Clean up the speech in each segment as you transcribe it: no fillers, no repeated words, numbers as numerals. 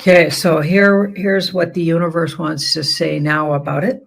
Okay, so here's what the universe wants to say now about it.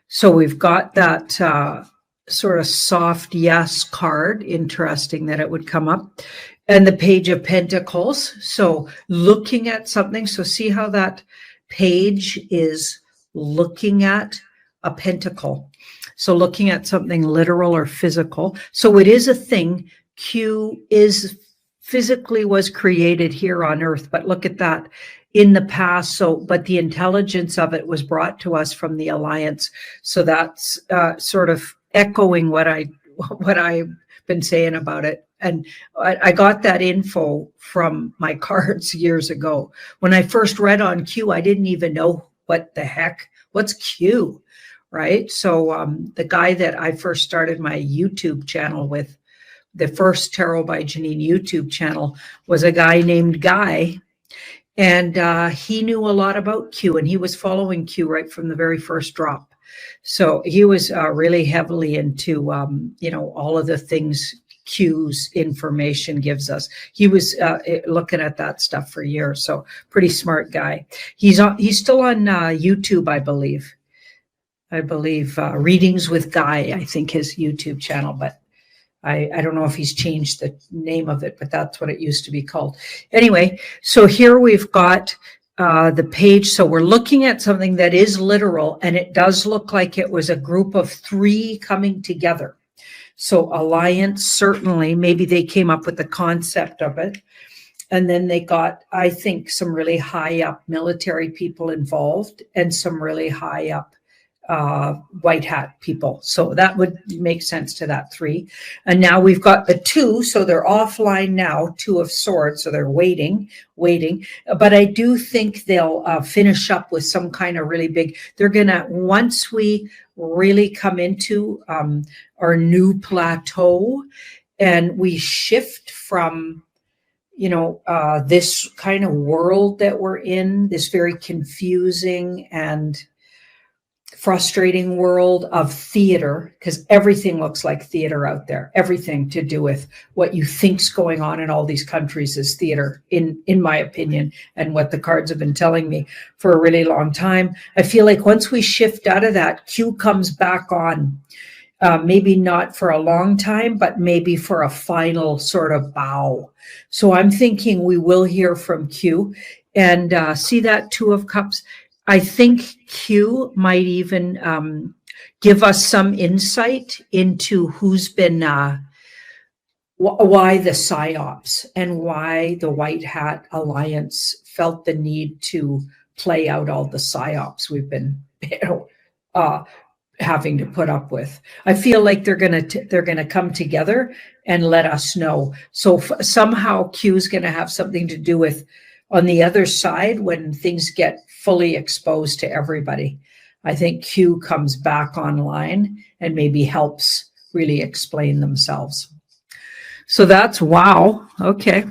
So we've got that sort of soft yes card. Interesting that it would come up. And the Page of Pentacles. So looking at something. So see how that page is looking at a pentacle. So looking at something literal or physical. So it is a thing. Q is physically was created here on earth, but look at that in the past. So, but the intelligence of it was brought to us from the Alliance. So that's sort of echoing what I've been saying about it. And I got that info from my cards years ago. When I first read on Q, I didn't even know what's Q, right? So the guy that I first started my YouTube channel with, the first Tarot by Janine YouTube channel, was a guy named Guy. And he knew a lot about Q, and he was following Q right from the very first drop. So he was really heavily into, all of the things Q's information gives us. He was looking at that stuff for years. So pretty smart guy. He's still on YouTube, I believe. Readings with Guy, I think his YouTube channel, but I don't know if he's changed the name of it, but that's what it used to be called. Anyway, so here we've got the page. So we're looking at something that is literal, and it does look like it was a group of 3 coming together. So Alliance, certainly, maybe they came up with the concept of it. And then they got, I think, some really high up military people involved and some really high up white hat people. So that would make sense to that 3. And now we've got the 2. So they're offline now, 2 of Swords. So they're waiting. But I do think they'll finish up with some kind of really big, they're going to, once we really come into our new plateau and we shift from, this kind of world that we're in, this very confusing and frustrating world of theater, because everything looks like theater out there. Everything to do with what you think's going on in all these countries is theater, in my opinion, and what the cards have been telling me for a really long time. I feel like once we shift out of that, Q comes back on. Maybe not for a long time, but maybe for a final sort of bow. So I'm thinking we will hear from Q. And see that 2 of Cups? I think Q might even give us some insight into who's been, why the PSYOPs and why the White Hat Alliance felt the need to play out all the PSYOPs we've been having to put up with. I feel like they're gonna come together and let us know. So somehow Q is going to have something to do with on the other side when things get fully exposed to everybody. I think Q comes back online and maybe helps really explain themselves. So that's wow. Okay.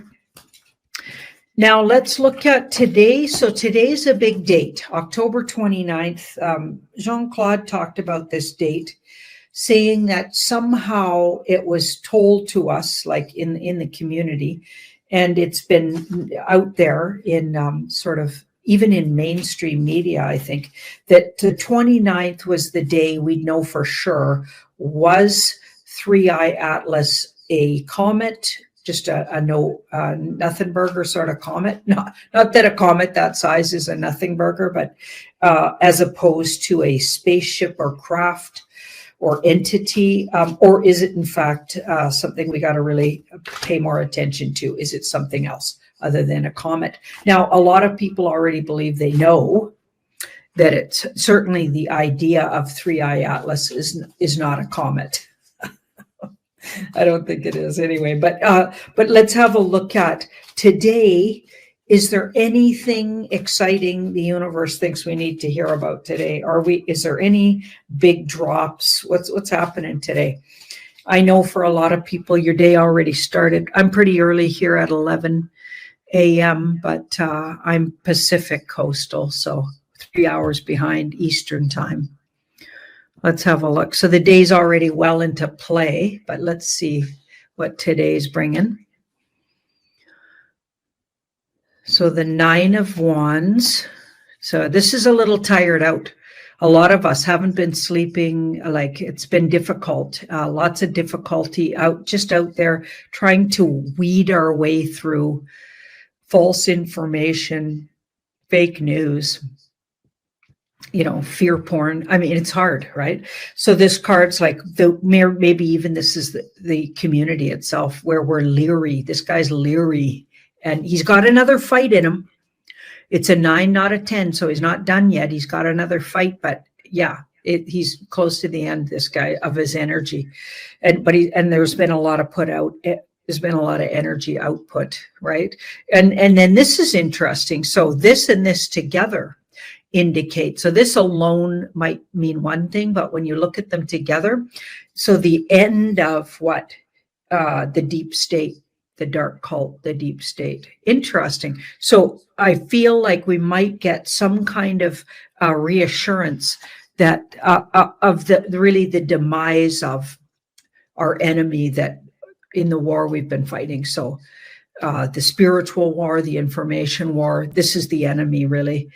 Now let's look at today. So today's a big date, October 29th. Jean-Claude talked about this date, saying that somehow it was told to us, like in the community, and it's been out there in sort of even in mainstream media, I think, that the 29th was the day we'd know for sure. Was 3I Atlas a comet, just a nothing burger sort of comet? Not that a comet that size is a nothing burger, but as opposed to a spaceship or craft or entity, or is it in fact something we got to really pay more attention to? Is it something else other than a comet? Now, a lot of people already believe they know that it's certainly the idea of 3I Atlas is not a comet. I don't think it is anyway, but let's have a look at today. Is there anything exciting the universe thinks we need to hear about today? Is there any big drops? What's happening today? I know for a lot of people, your day already started. I'm pretty early here at 11 a.m., but I'm Pacific coastal, so 3 hours behind Eastern time. Let's have a look. So the day's already well into play, but let's see what today's bringing. So the 9 of Wands. So this is a little tired out. A lot of us haven't been sleeping, like it's been difficult, lots of difficulty just out there trying to weed our way through false information, fake news, fear porn. I mean, it's hard, right? So this card's like maybe even this is the community itself where we're leery. This guy's leery and he's got another fight in him. It's a 9, not a 10. So he's not done yet. He's got another fight, but yeah, he's close to the end, this guy, of his energy. And there's been a lot of there's been a lot of energy output, right? And then this is interesting. So this and this together indicate, so this alone might mean one thing, but when you look at them together, so the end of what? The deep state, the dark cult, the deep state. Interesting. So I feel like we might get some kind of reassurance that of the demise of our enemy that in the war we've been fighting. So the spiritual war, the information war, this is the enemy really.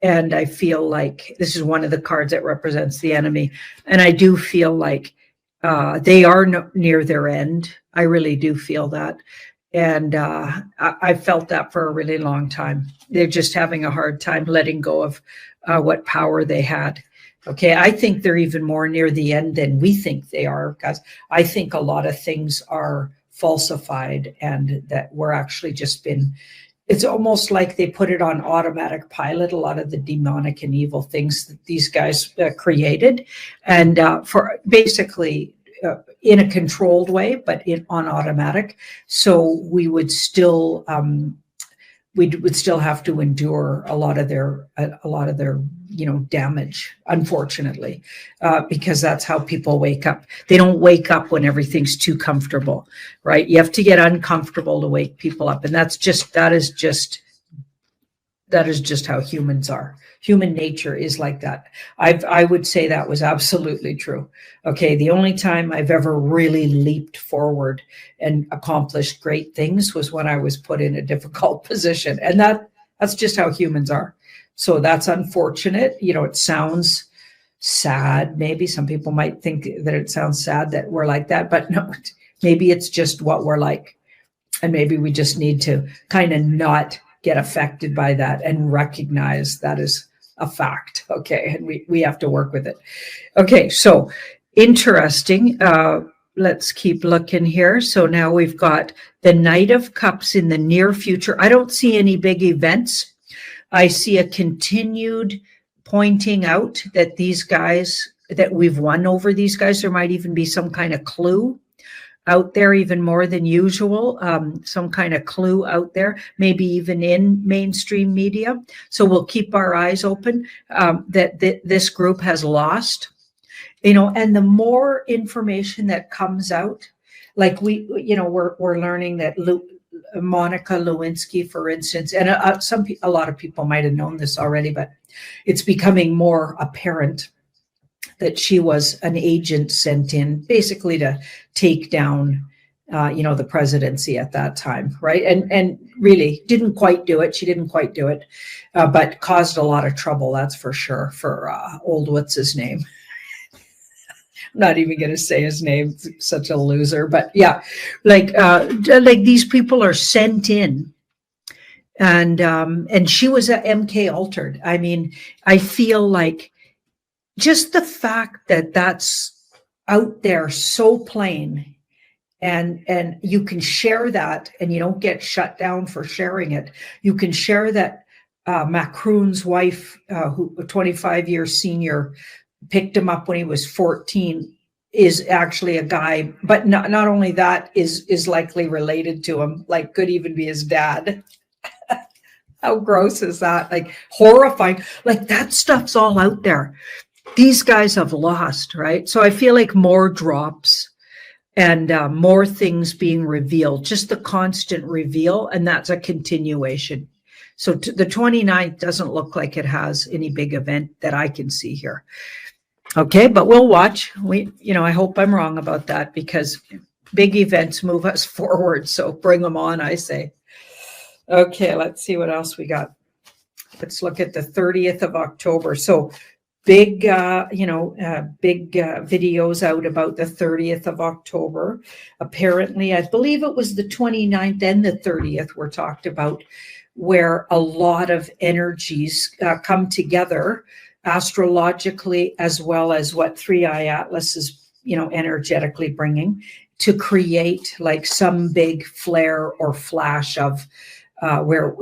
And I feel like this is one of the cards that represents the enemy. And I do feel like they are near their end. I really do feel that. And I felt that for a really long time. They're just having a hard time letting go of what power they had. Okay, I think they're even more near the end than we think they are, because I think a lot of things are falsified and that we're actually just been, it's almost like they put it on automatic pilot, a lot of the demonic and evil things that these guys created. And for basically in a controlled way, but on automatic. So we would still have to endure a lot of their damage, unfortunately, because that's how people wake up. They don't wake up when everything's too comfortable, right? You have to get uncomfortable to wake people up, and that is just how humans are. Human nature is like that. I would say that was absolutely true. Okay, the only time I've ever really leaped forward and accomplished great things was when I was put in a difficult position. And that's just how humans are. So that's unfortunate. It sounds sad. Maybe some people might think that it sounds sad that we're like that, but no, maybe it's just what we're like. And maybe we just need to kind of not get affected by that and recognize that is a fact. Okay. And we have to work with it. Okay. So interesting. Let's keep looking here. So now we've got the Knight of Cups in the near future. I don't see any big events. I see a continued pointing out that these guys, that we've won over these guys. There might even be some kind of clue out there, even more than usual, some kind of clue out there, maybe even in mainstream media. So we'll keep our eyes open that this group has lost, and the more information that comes out, like we're learning that Monica Lewinsky, for instance, and a lot of people might have known this already, but it's becoming more apparent that she was an agent sent in basically to take down, the presidency at that time, right? And really didn't quite do it. She didn't quite do it, but caused a lot of trouble, that's for sure, for what's his name? I'm not even going to say his name, such a loser. But yeah, like these people are sent in. And she was a MK altered. I mean, I feel like just the fact that that's out there so plain, and you can share that and you don't get shut down for sharing it. You can share that Macron's wife, who a 25-year senior, picked him up when he was 14, is actually a guy, but not only that, is likely related to him, like could even be his dad. How gross is that? Like horrifying. Like that stuff's all out there. These guys have lost, right? So I feel like more drops and more things being revealed, just the constant reveal, and that's a continuation. So the 29th doesn't look like it has any big event that I can see here. Okay, but we'll watch. I hope I'm wrong about that, because big events move us forward. So bring them on, I say. Okay, let's see what else we got. Let's look at the 30th of October. So big, big videos out about the 30th of October. Apparently, I believe it was the 29th and the 30th were talked about, where a lot of energies come together astrologically, as well as what Three Eye Atlas is, energetically bringing, to create like some big flare or flash of where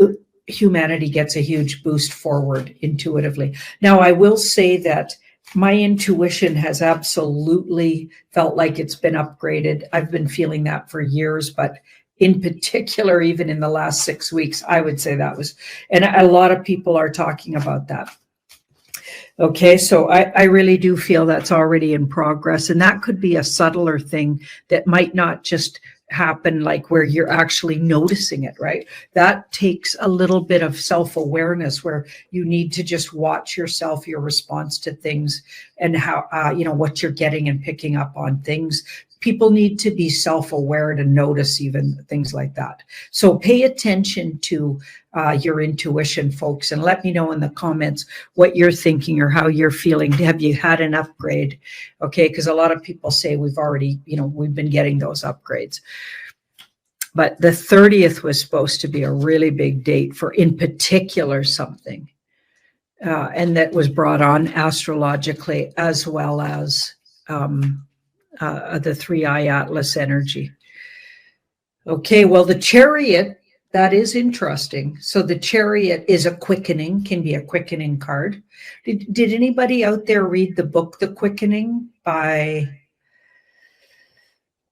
humanity gets a huge boost forward intuitively. Now, I will say that my intuition has absolutely felt like it's been upgraded. I've been feeling that for years, but in particular, even in the last 6 weeks, I would say that was, and a lot of people are talking about that. Okay, so I really do feel that's already in progress, and that could be a subtler thing that might not just happen like where you're actually noticing it, right? That takes a little bit of self-awareness where you need to just watch yourself, your response to things, and how, what you're getting and picking up on things. People need to be self-aware to notice even things like that. So pay attention to your intuition, folks, and let me know in the comments what you're thinking or how you're feeling. Have you had an upgrade? Okay, because a lot of people say we've already, we've been getting those upgrades. But the 30th was supposed to be a really big date for, in particular, something. And that was brought on astrologically, as well as the Three Eye Atlas energy. Okay, well, the Chariot, that is interesting. So the Chariot is a quickening, can be a quickening card. Did anybody out there read the book, The Quickening, by,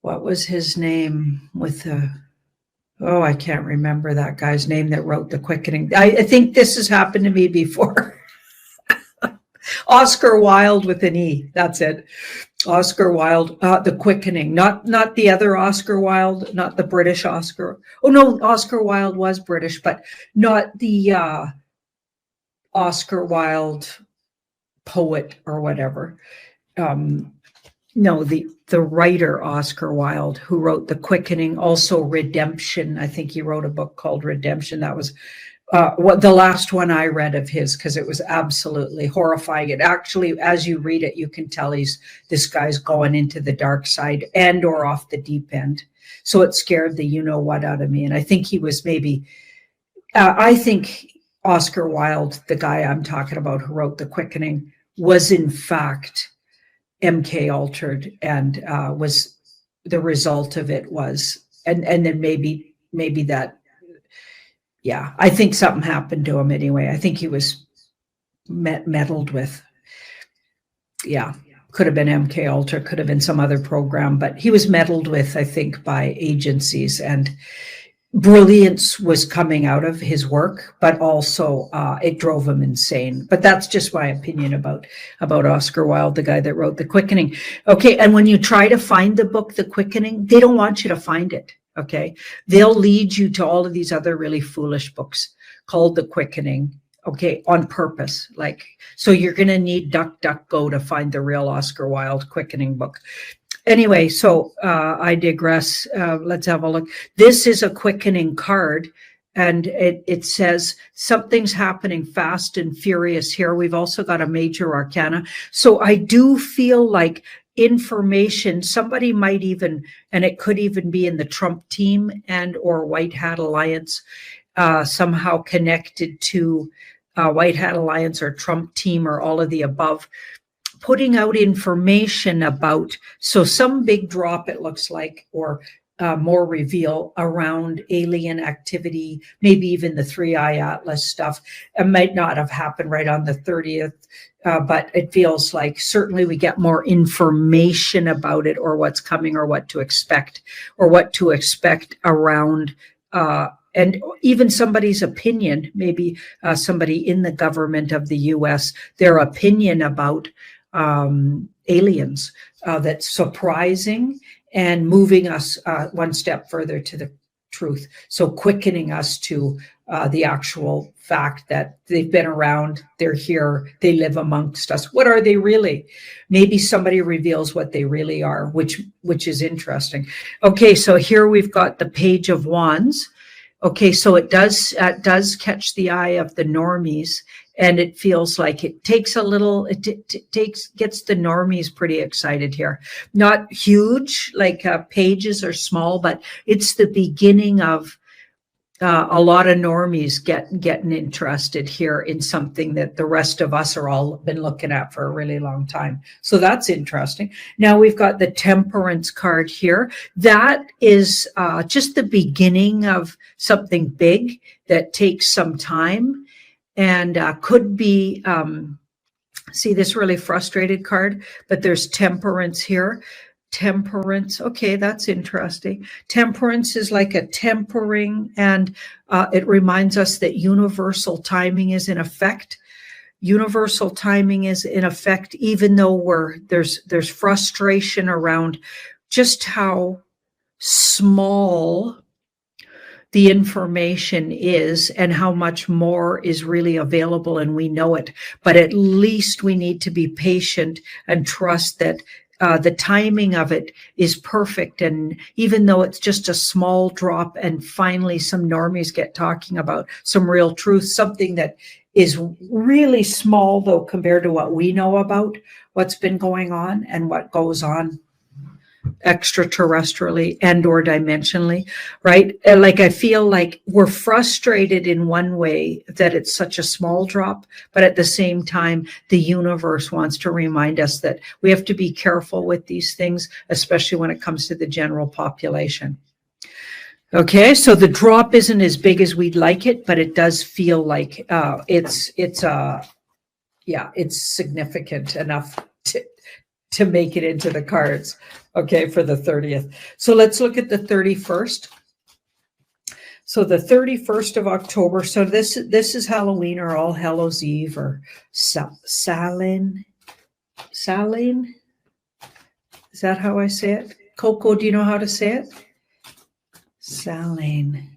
what was his name with the, I can't remember that guy's name that wrote The Quickening. I think this has happened to me before. Oscar Wilde with an E, that's it. Oscar Wilde, The Quickening, not the other Oscar Wilde, not the British Oscar. Oh no, Oscar Wilde was British, but not the Oscar Wilde poet or whatever. No, the writer Oscar Wilde, who wrote The Quickening, also Redemption. I think he wrote a book called Redemption. That was the last one I read of his, because it was absolutely horrifying. It actually, as you read it, you can tell this guy's going into the dark side and or off the deep end. So it scared the you-know-what out of me. And I think he was maybe, I think Oscar Wilde, the guy I'm talking about who wrote The Quickening, was in fact MK altered, and was the result of it was, and then maybe that, yeah, I think something happened to him anyway. I think he was meddled with. Yeah, could have been MK Ultra, could have been some other program, but he was meddled with, I think, by agencies, and brilliance was coming out of his work, but also it drove him insane. But that's just my opinion about Oscar Wilde, the guy that wrote The Quickening. Okay, and when you try to find the book, The Quickening, they don't want you to find it. Okay, they'll lead you to all of these other really foolish books called The Quickening. Okay, on purpose. Like, so you're going to need DuckDuckGo to find the real Oscar Wilde Quickening book. Anyway, so I digress. Let's have a look. This is a quickening card, and it says something's happening fast and furious here. We've also got a major arcana. So I do feel like information, somebody might even, and it could even be in the Trump team and or White Hat Alliance, somehow connected to White Hat Alliance or Trump team or all of the above, putting out information about, so some big drop, it looks like, or more reveal around alien activity, maybe even the Three Eye Atlas stuff. It might not have happened right on the 30th, but it feels like certainly we get more information about it, or what's coming, or what to expect around, and even somebody's opinion, maybe somebody in the government of the US, their opinion about aliens, that's surprising and moving us one step further to the truth. So quickening us to the actual fact that they've been around, they're here, they live amongst us. What are they really? Maybe somebody reveals what they really are, which is interesting. Okay, so here we've got the Page of Wands. Okay, so it does catch the eye of the normies, and it feels like it takes a little, gets the normies pretty excited here. Not huge, like pages are small, but it's the beginning of a lot of normies getting interested here in something that the rest of us are all been looking at for a really long time. So that's interesting. Now we've got the temperance card here. That is just the beginning of something big that takes some time and could be, see this really frustrated card, but there's temperance here. Temperance. Okay, that's interesting. Temperance is like a tempering, and it reminds us that universal timing is in effect. Universal timing is in effect, even though there's frustration around just how small the information is and how much more is really available, and we know it. But at least we need to be patient and trust that the timing of it is perfect. And even though it's just a small drop and finally some normies get talking about some real truth, something that is really small though compared to what we know about what's been going on and what goes on extraterrestrially and or dimensionally, right? And like I feel like we're frustrated in one way that it's such a small drop, but at the same time the universe wants to remind us that we have to be careful with these things, especially when it comes to the general population. Okay, so the drop isn't as big as we'd like it, but it does feel like it's significant enough to make it into the cards, okay, for the 30th. So let's look at the 31st. So the 31st of October, so this is Halloween or All Hallows Eve or Samhain. Is that how I say it? Coco, do you know how to say it? Samhain.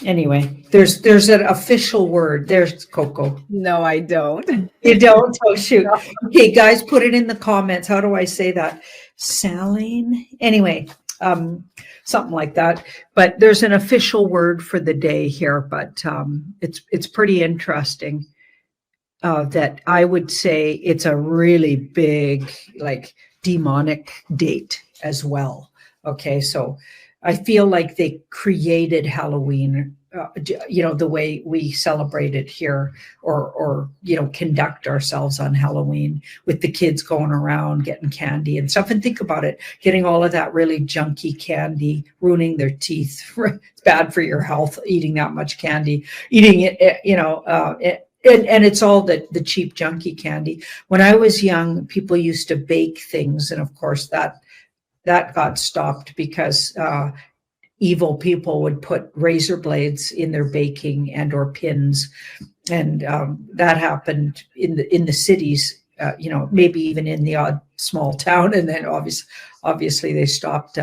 Anyway, there's an official word. There's Coco. No, I don't. You don't? Oh, shoot. Okay, guys, put it in the comments. How do I say that? Saline? Anyway, something like that. But there's an official word for the day here, but it's pretty interesting that I would say it's a really big, like, demonic date as well. Okay, so I feel like they created Halloween, the way we celebrate it here or conduct ourselves on Halloween with the kids going around getting candy and stuff. And think about it, getting all of that really junky candy, ruining their teeth. It's bad for your health, eating that much candy, eating it, and it's all the cheap junky candy. When I was young, people used to bake things. And of course that got stopped because evil people would put razor blades in their baking and or pins. And that happened in the cities, maybe even in the odd small town. And then obviously they stopped.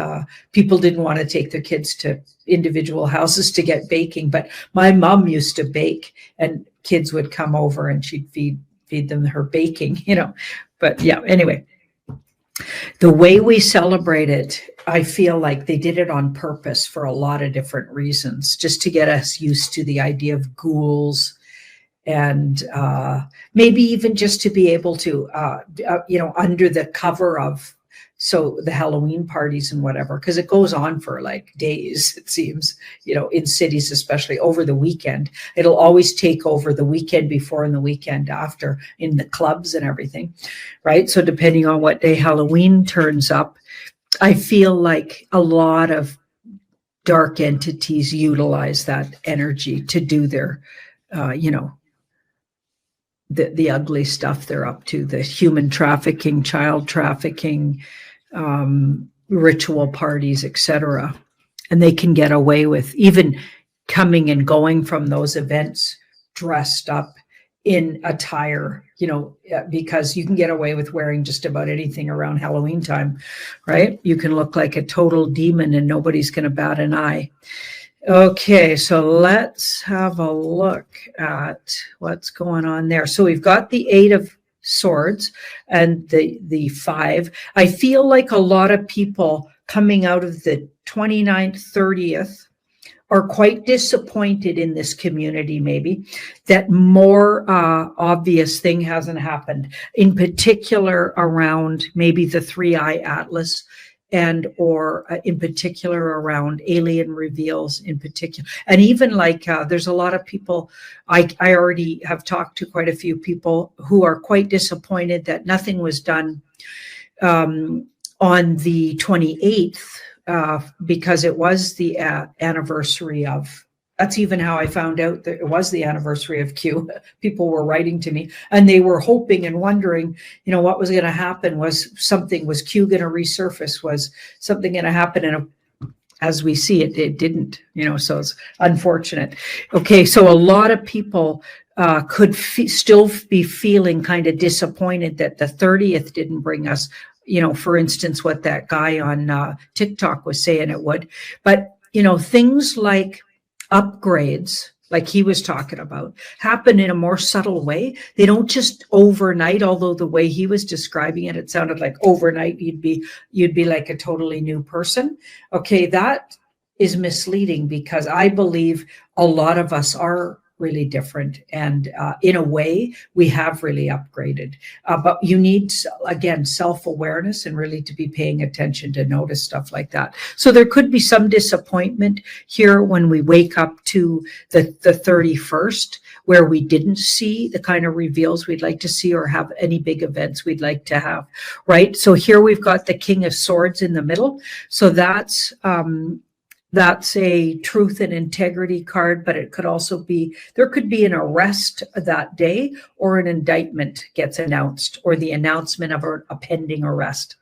People didn't want to take their kids to individual houses to get baking. But my mom used to bake and kids would come over and she'd feed them her baking, But yeah, anyway. The way we celebrate it, I feel like they did it on purpose for a lot of different reasons, just to get us used to the idea of ghouls and maybe even just to be able to, under the cover of, so the Halloween parties and whatever, because it goes on for like days, it seems, in cities, especially over the weekend. It'll always take over the weekend before and the weekend after in the clubs and everything, right? So depending on what day Halloween turns up, I feel like a lot of dark entities utilize that energy to do their, the ugly stuff they're up to, the human trafficking, child trafficking, ritual parties, etc. And they can get away with even coming and going from those events dressed up in attire, because you can get away with wearing just about anything around Halloween time, right? You can look like a total demon and nobody's going to bat an eye. Okay, so let's have a look at what's going on there. So we've got the 8 of Swords and the 5. I feel like a lot of people coming out of the 29th, 30th are quite disappointed in this community, maybe, that more obvious thing hasn't happened, in particular around maybe the 3-eye atlas, and or in particular around alien reveals in particular. And even like there's a lot of people, I already have talked to quite a few people who are quite disappointed that nothing was done on the 28th, because it was the anniversary of, that's even how I found out that it was the anniversary of Q. People were writing to me and they were hoping and wondering, you know, what was going to happen. Was Q going to resurface? Was something going to happen? And as we see, it didn't, you know, so it's unfortunate. Okay, so a lot of people could still be feeling kind of disappointed that the 30th didn't bring us, you know, for instance, what that guy on TikTok was saying it would. But, you know, things like upgrades, like he was talking about, happen in a more subtle way. They don't just overnight, although the way he was describing it, it sounded like overnight you'd be like a totally new person. Okay, that is misleading, because I believe a lot of us are really different, and in a way we have really upgraded, but you need, again, self-awareness and really to be paying attention to notice stuff like that. So there could be some disappointment here when we wake up to the 31st, where we didn't see the kind of reveals we'd like to see, or have any big events we'd like to have, right? So here we've got the King of Swords in the middle, so that's a truth and integrity card, but it could also be, there could be an arrest that day, or an indictment gets announced, or the announcement of a pending arrest,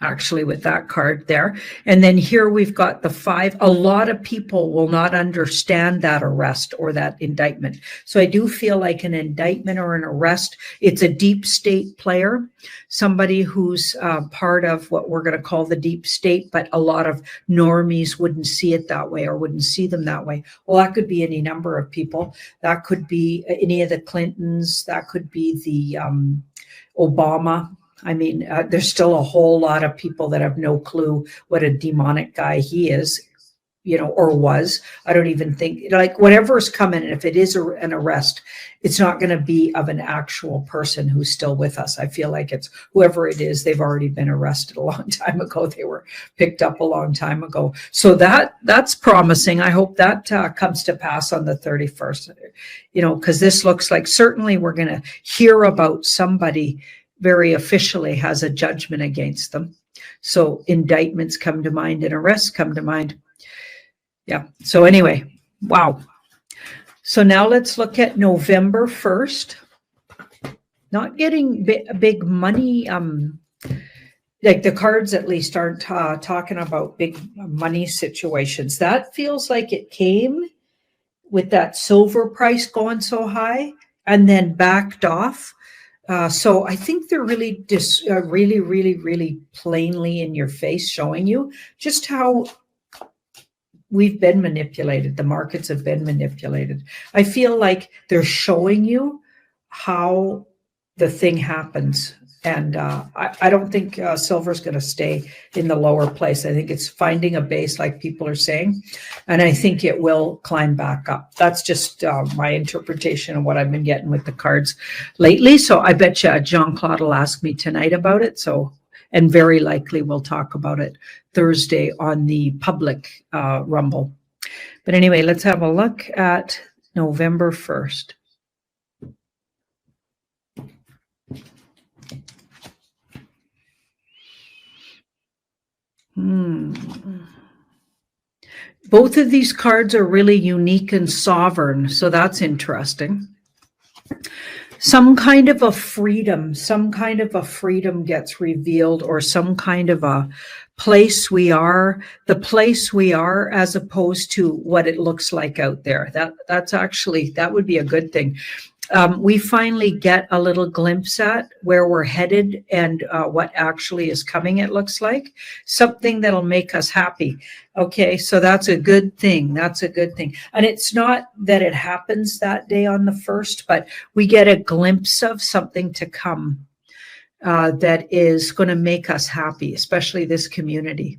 actually, with that card there. And then here we've got the 5. A lot of people will not understand that arrest or that indictment. So I do feel like an indictment or an arrest, it's a deep state player, somebody who's part of what we're going to call the deep state, but a lot of normies wouldn't see it that way, or wouldn't see them that way. Well, that could be any number of people. That could be any of the Clintons. That could be the Obama. I mean, there's still a whole lot of people that have no clue what a demonic guy he is, you know, or was. I don't even think, like, whatever's coming, and if it is an arrest, it's not going to be of an actual person who's still with us. I feel like it's whoever it is, they've already been arrested a long time ago. They were picked up a long time ago. So that's promising. I hope that comes to pass on the 31st, you know, because this looks like certainly we're going to hear about somebody very officially has a judgment against them. So indictments come to mind and arrests come to mind. Yeah. So anyway, wow. So now let's look at November 1st. Not getting big money. Like the cards at least aren't talking about big money situations. That feels like it came with that silver price going so high and then backed off. So I think they're really just really plainly in your face, showing you just how we've been manipulated. The markets have been manipulated. I feel like they're showing you how the thing happens. And I don't think silver's going to stay in the lower place. I think it's finding a base, like people are saying, and I think it will climb back up. That's just my interpretation of what I've been getting with the cards lately. So I bet you Jean-Claude will ask me tonight about it. So, and very likely we'll talk about it Thursday on the public Rumble. But anyway, let's have a look at November 1st. Both of these cards are really unique and sovereign, so that's interesting. Some kind of a freedom gets revealed, or some kind of a place we are, the place we are, as opposed to what it looks like out there. That's actually, that would be a good thing. We finally get a little glimpse at where we're headed and what actually is coming, it looks like. Something that'll make us happy. Okay, so that's a good thing. That's a good thing. And it's not that it happens that day on the 1st, but we get a glimpse of something to come that is going to make us happy, especially this community.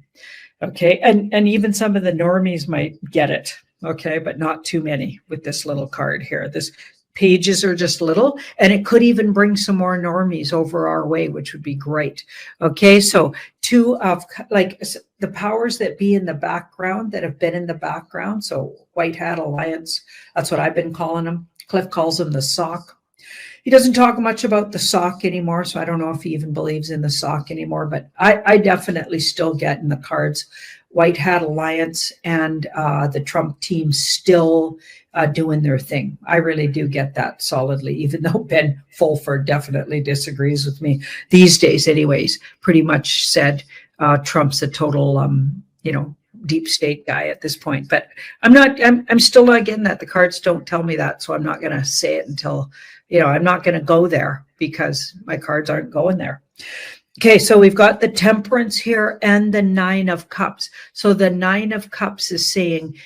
Okay, and even some of the normies might get it. Okay, but not too many with this little card here. This pages are just little, and it could even bring some more normies over our way, which would be great. Okay, so two of like the powers that be in the background, that have been in the background. So White Hat Alliance, that's what I've been calling them. Cliff calls them the sock. He doesn't talk much about the sock anymore, so I don't know if he even believes in the sock anymore, but I definitely still get in the cards White Hat Alliance and the Trump team still doing their thing. I really do get that solidly, even though Ben Fulford definitely disagrees with me these days anyways, pretty much said Trump's a total, deep state guy at this point. But I'm still not getting that. The cards don't tell me that, so I'm not going to say it until, I'm not going to go there because my cards aren't going there. Okay, so we've got the Temperance here and the Nine of Cups. So the Nine of Cups is saying,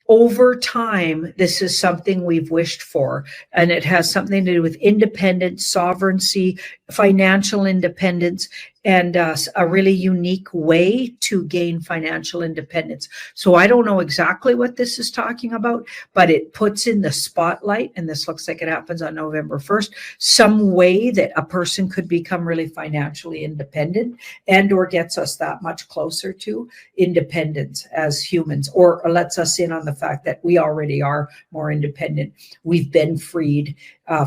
over time, this is something we've wished for, and it has something to do with independence, sovereignty, financial independence, and a really unique way to gain financial independence. So I don't know exactly what this is talking about, but it puts in the spotlight, and this looks like it happens on November 1st, some way that a person could become really financially independent and or gets us that much closer to independence as humans, or lets us in on the fact that we already are more independent. We've been freed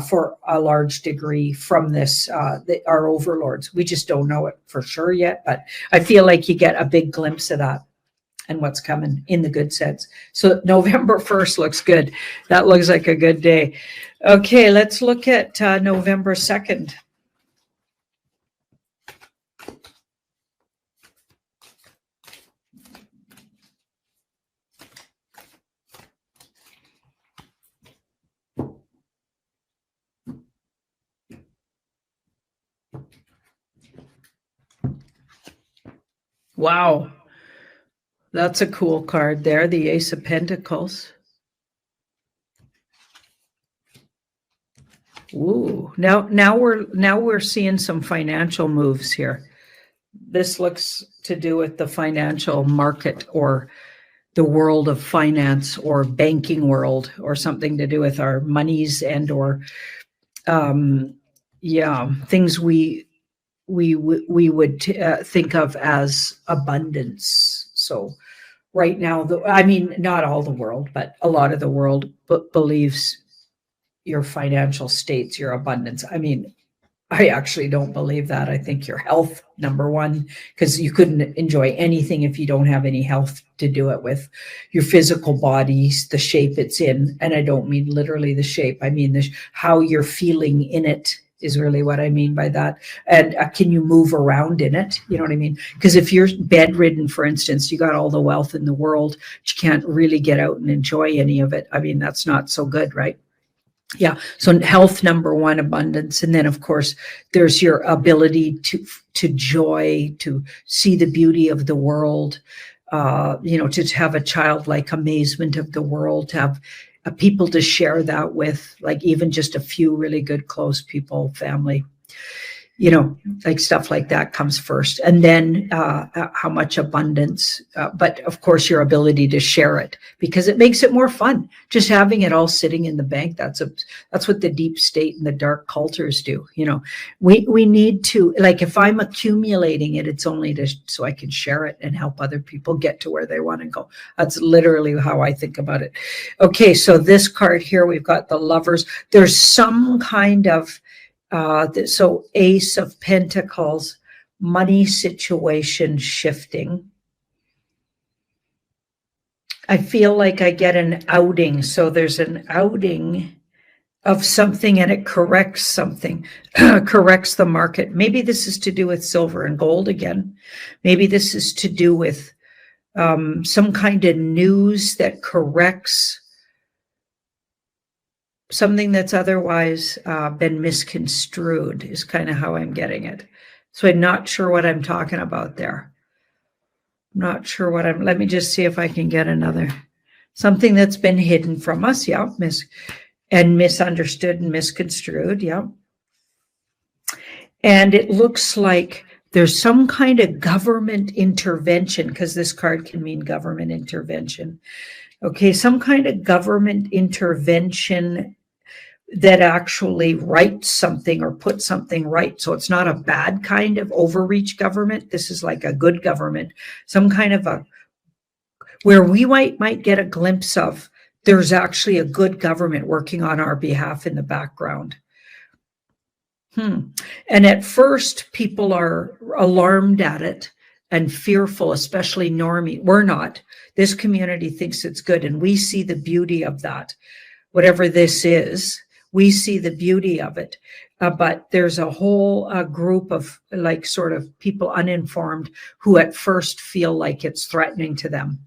for a large degree from this, our overlords. We just don't know it for sure yet, but I feel like you get a big glimpse of that and what's coming in the good sense. So November 1st looks good. That looks like a good day. Okay, let's look at November 2nd. Wow. That's a cool card there, the Ace of Pentacles. Ooh, now we're seeing some financial moves here. This looks to do with the financial market or the world of finance or banking world, or something to do with our monies and or things we would think of as abundance. So right now, not all the world, but a lot of the world believes your financial state's your abundance. I actually don't believe that. I think your health, number one, because you couldn't enjoy anything if you don't have any health to do it with. Your physical body, the shape it's in, and I don't mean literally the shape. I mean how you're feeling in it is really what I mean by that. And can you move around in it? You know what I mean? Because if you're bedridden, for instance, you got all the wealth in the world, but you can't really get out and enjoy any of it. That's not so good, right? Yeah. So health, number one, abundance. And then of course there's your ability to joy, to see the beauty of the world, to have a childlike amazement of the world, to have people to share that with, like even just a few really good, close people, family, like stuff like that comes first. And then how much abundance, but of course your ability to share it, because it makes it more fun. Just having it all sitting in the bank, that's what the deep state and the dark cultures do. We need to, like, if I'm accumulating it, it's only so I can share it and help other people get to where they want to go. That's literally how I think about it. Okay, so this card here, we've got the Lovers. There's some kind of so Ace of Pentacles, money situation shifting. I feel like I get an outing. So there's an outing of something and it corrects something, corrects the market. Maybe this is to do with silver and gold again. Maybe this is to do with some kind of news that corrects something that's otherwise been misconstrued, is kind of how I'm getting it. So I'm not sure what I'm talking about there. Not sure let me just see if I can get another. Something that's been hidden from us, yeah, and misunderstood and misconstrued, yeah. And it looks like There's some kind of government intervention, because this card can mean government intervention. Okay, some kind of government intervention that actually writes something or puts something right. So it's not a bad kind of overreach government. This is like a good government, some kind of a, where we might get a glimpse of there's actually a good government working on our behalf in the background. And at first, people are alarmed at it and fearful, especially normie. We're not. This community thinks it's good, and we see the beauty of that. Whatever this is, we see the beauty of it. But there's a whole group of like sort of people uninformed who at first feel like it's threatening to them.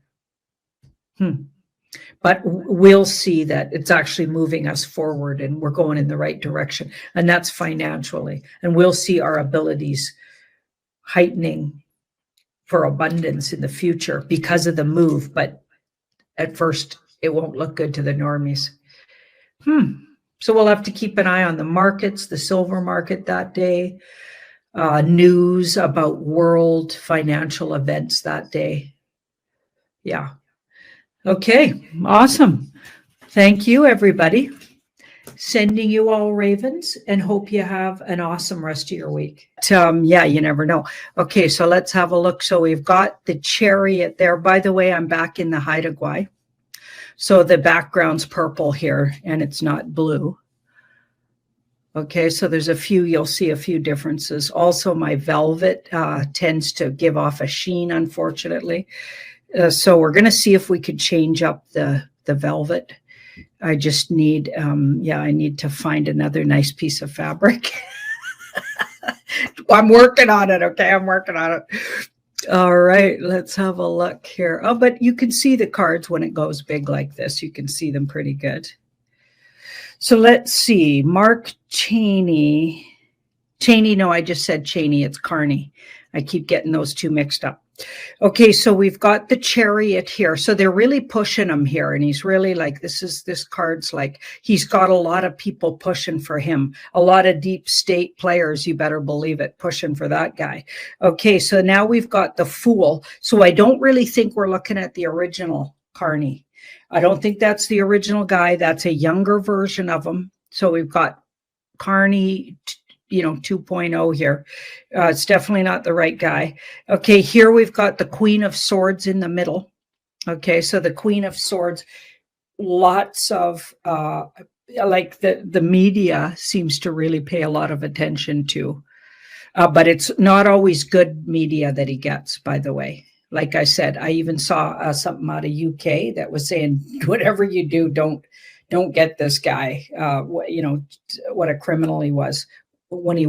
But we'll see that it's actually moving us forward and we're going in the right direction. And that's financially. And we'll see our abilities heightening for abundance in the future because of the move. But at first, it won't look good to the normies. So we'll have to keep an eye on the markets, the silver market that day, news about world financial events that day. Yeah. Okay, awesome. Thank you, everybody. Sending you all ravens and hope you have an awesome rest of your week. Yeah, you never know. Okay, so let's have a look. So we've got the chariot there. By the way, I'm back in the Haida Gwaii. So the background's purple here and it's not blue. Okay, so there's you'll see a few differences. Also, my velvet tends to give off a sheen, unfortunately. So we're going to see if we could change up the velvet. I just need, I need to find another nice piece of fabric. I'm working on it, okay? I'm working on it. All right, let's have a look here. Oh, but you can see the cards when it goes big like this. You can see them pretty good. So let's see. Mark Cheney. No, I just said Cheney. It's Carney. I keep getting those two mixed up. Okay, so we've got the chariot here. So they're really pushing him here. And he's really like, this card's like, he's got a lot of people pushing for him. A lot of deep state players, you better believe it, pushing for that guy. Okay, so now we've got the Fool. So I don't really think we're looking at the original Carney. I don't think that's the original guy. That's a younger version of him. So we've got Carney 2.0 here. It's definitely not the right guy. Okay, here we've got the Queen of Swords in the middle. Okay, so the Queen of Swords, lots of, like the media seems to really pay a lot of attention to. But it's not always good media that he gets, by the way. Like I said, I even saw something out of UK that was saying, whatever you do, don't get this guy, what a criminal he was when he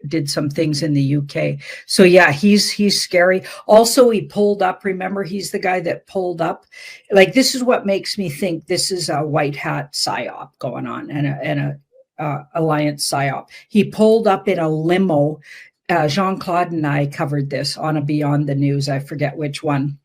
did some things in the UK. So yeah, he's scary. Also, he pulled up. Remember, he's the guy that pulled up. Like, this is what makes me think this is a white hat psyop going on and a alliance psyop. He pulled up in a limo. Jean-Claude and I covered this on a Beyond the News. I forget which one.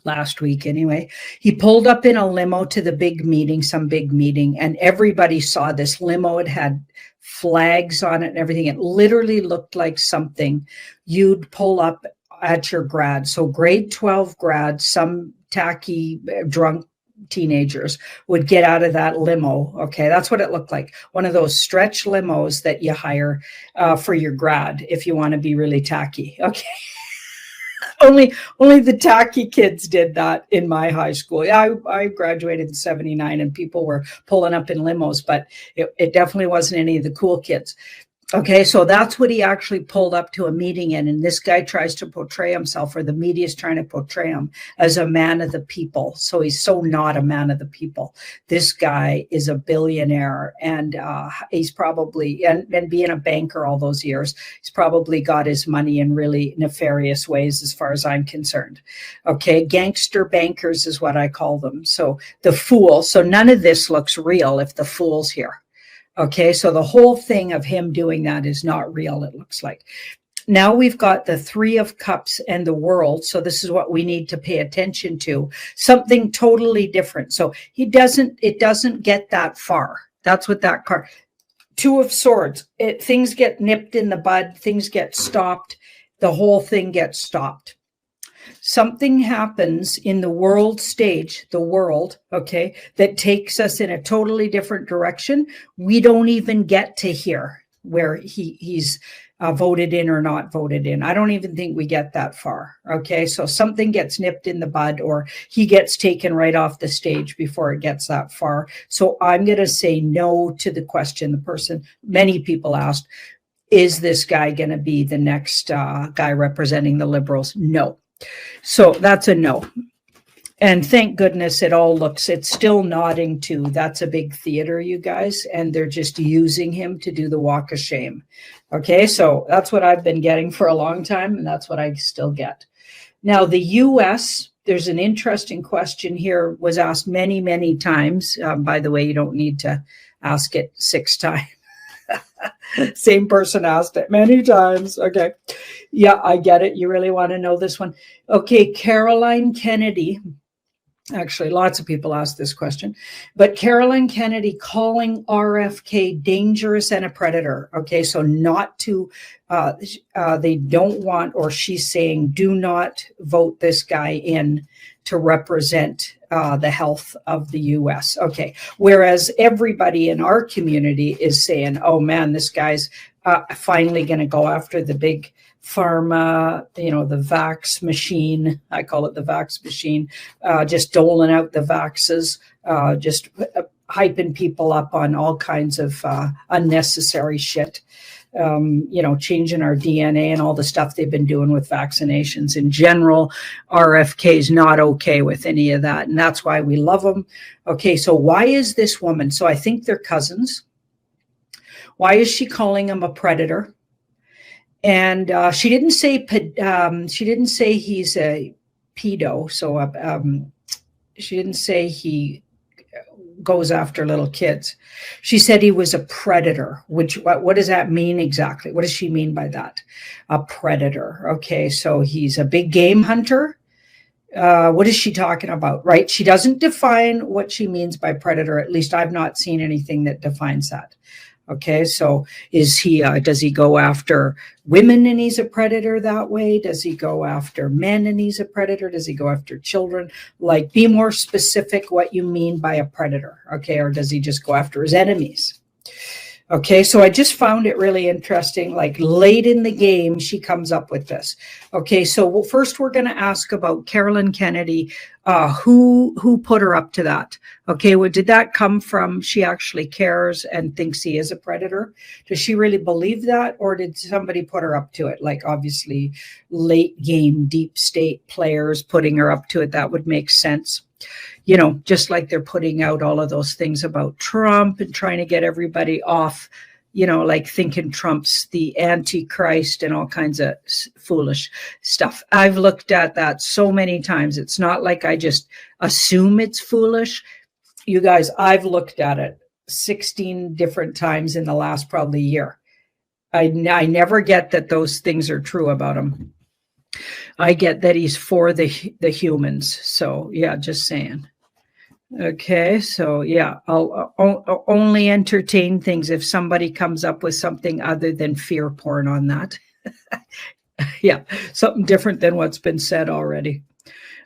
Last week anyway. He pulled up in a limo to the big meeting, some big meeting, and everybody saw this limo. It had flags on it and everything. It literally looked like something you'd pull up at your grad. So grade 12 grad, some tacky, drunk teenagers would get out of that limo. Okay, that's what it looked like. One of those stretch limos that you hire for your grad if you want to be really tacky. Okay. Only the tacky kids did that in my high school. Yeah, I graduated in 79 and people were pulling up in limos, but it definitely wasn't any of the cool kids. Okay, so that's what he actually pulled up to a meeting in. And this guy tries to portray himself, or the media is trying to portray him as a man of the people. So he's so not a man of the people. This guy is a billionaire, and he's probably, and being a banker all those years, he's probably got his money in really nefarious ways as far as I'm concerned. Okay, gangster bankers is what I call them. So the Fool. So none of this looks real if the Fool's here. Okay, so the whole thing of him doing that is not real, it looks like. Now we've got the Three of Cups and the World. So this is what we need to pay attention to. Something totally different. So it doesn't get that far. That's what that card. Two of Swords. Things get nipped in the bud. Things get stopped. the whole thing gets stopped. Something happens in the world stage, the world, okay, that takes us in a totally different direction. We don't even get to hear where he's voted in or not voted in. I don't even think we get that far. Okay, so something gets nipped in the bud, or he gets taken right off the stage before it gets that far. So I'm going to say no to the question. The person, many people asked, is this guy going to be the next guy representing the Liberals? No. So that's a no. And thank goodness it's still nodding to, that's a big theater, you guys, and they're just using him to do the walk of shame. Okay, so that's what I've been getting for a long time, and that's what I still get. Now, the U.S., there's an interesting question here, was asked many, many times. By the way, you don't need to ask it 6 times. Same person asked it many times. Okay. Yeah, I get it. You really want to know this one. Okay, Caroline Kennedy. Actually, lots of people ask this question, but Caroline Kennedy calling RFK dangerous and a predator. Okay, so not to, they don't want, or she's saying, do not vote this guy in to represent the health of the U.S. Okay, whereas everybody in our community is saying, oh man, this guy's finally going to go after the big pharma, the vax machine. I call it the vax machine, just doling out the vaxes, just hyping people up on all kinds of unnecessary shit. Changing our DNA and all the stuff they've been doing with vaccinations in general. RFK is not okay with any of that, and that's why we love him. Okay, so why is this woman? So I think they're cousins. Why is she calling him a predator? And she didn't say he's a pedo. So she didn't say he goes after little kids. She said he was a predator. What does that mean exactly? What does she mean by that? A predator. Okay, so he's a big game hunter. What is she talking about? Right? She doesn't define what she means by predator. At least I've not seen anything that defines that. Okay, so does he go after women and he's a predator that way? Does he go after men and he's a predator? Does he go after children? Like, be more specific what you mean by a predator, okay? Or does he just go after his enemies? Okay, so I just found it really interesting, like late in the game, she comes up with this. Okay, so first we're going to ask about Carolyn Kennedy, who put her up to that? Okay, well, did that come from she actually cares and thinks he is a predator? Does she really believe that? Or did somebody put her up to it? Like, obviously, late game, deep state players putting her up to it, that would make sense. Just like they're putting out all of those things about Trump and trying to get everybody off, like thinking Trump's the Antichrist and all kinds of foolish stuff. I've looked at that so many times. It's not like I just assume it's foolish. You guys, I've looked at it 16 different times in the last probably year. I never get that those things are true about him. I get that he's for the humans. So, yeah, just saying. Okay, so yeah, I'll only entertain things if somebody comes up with something other than fear porn on that. Yeah, something different than what's been said already.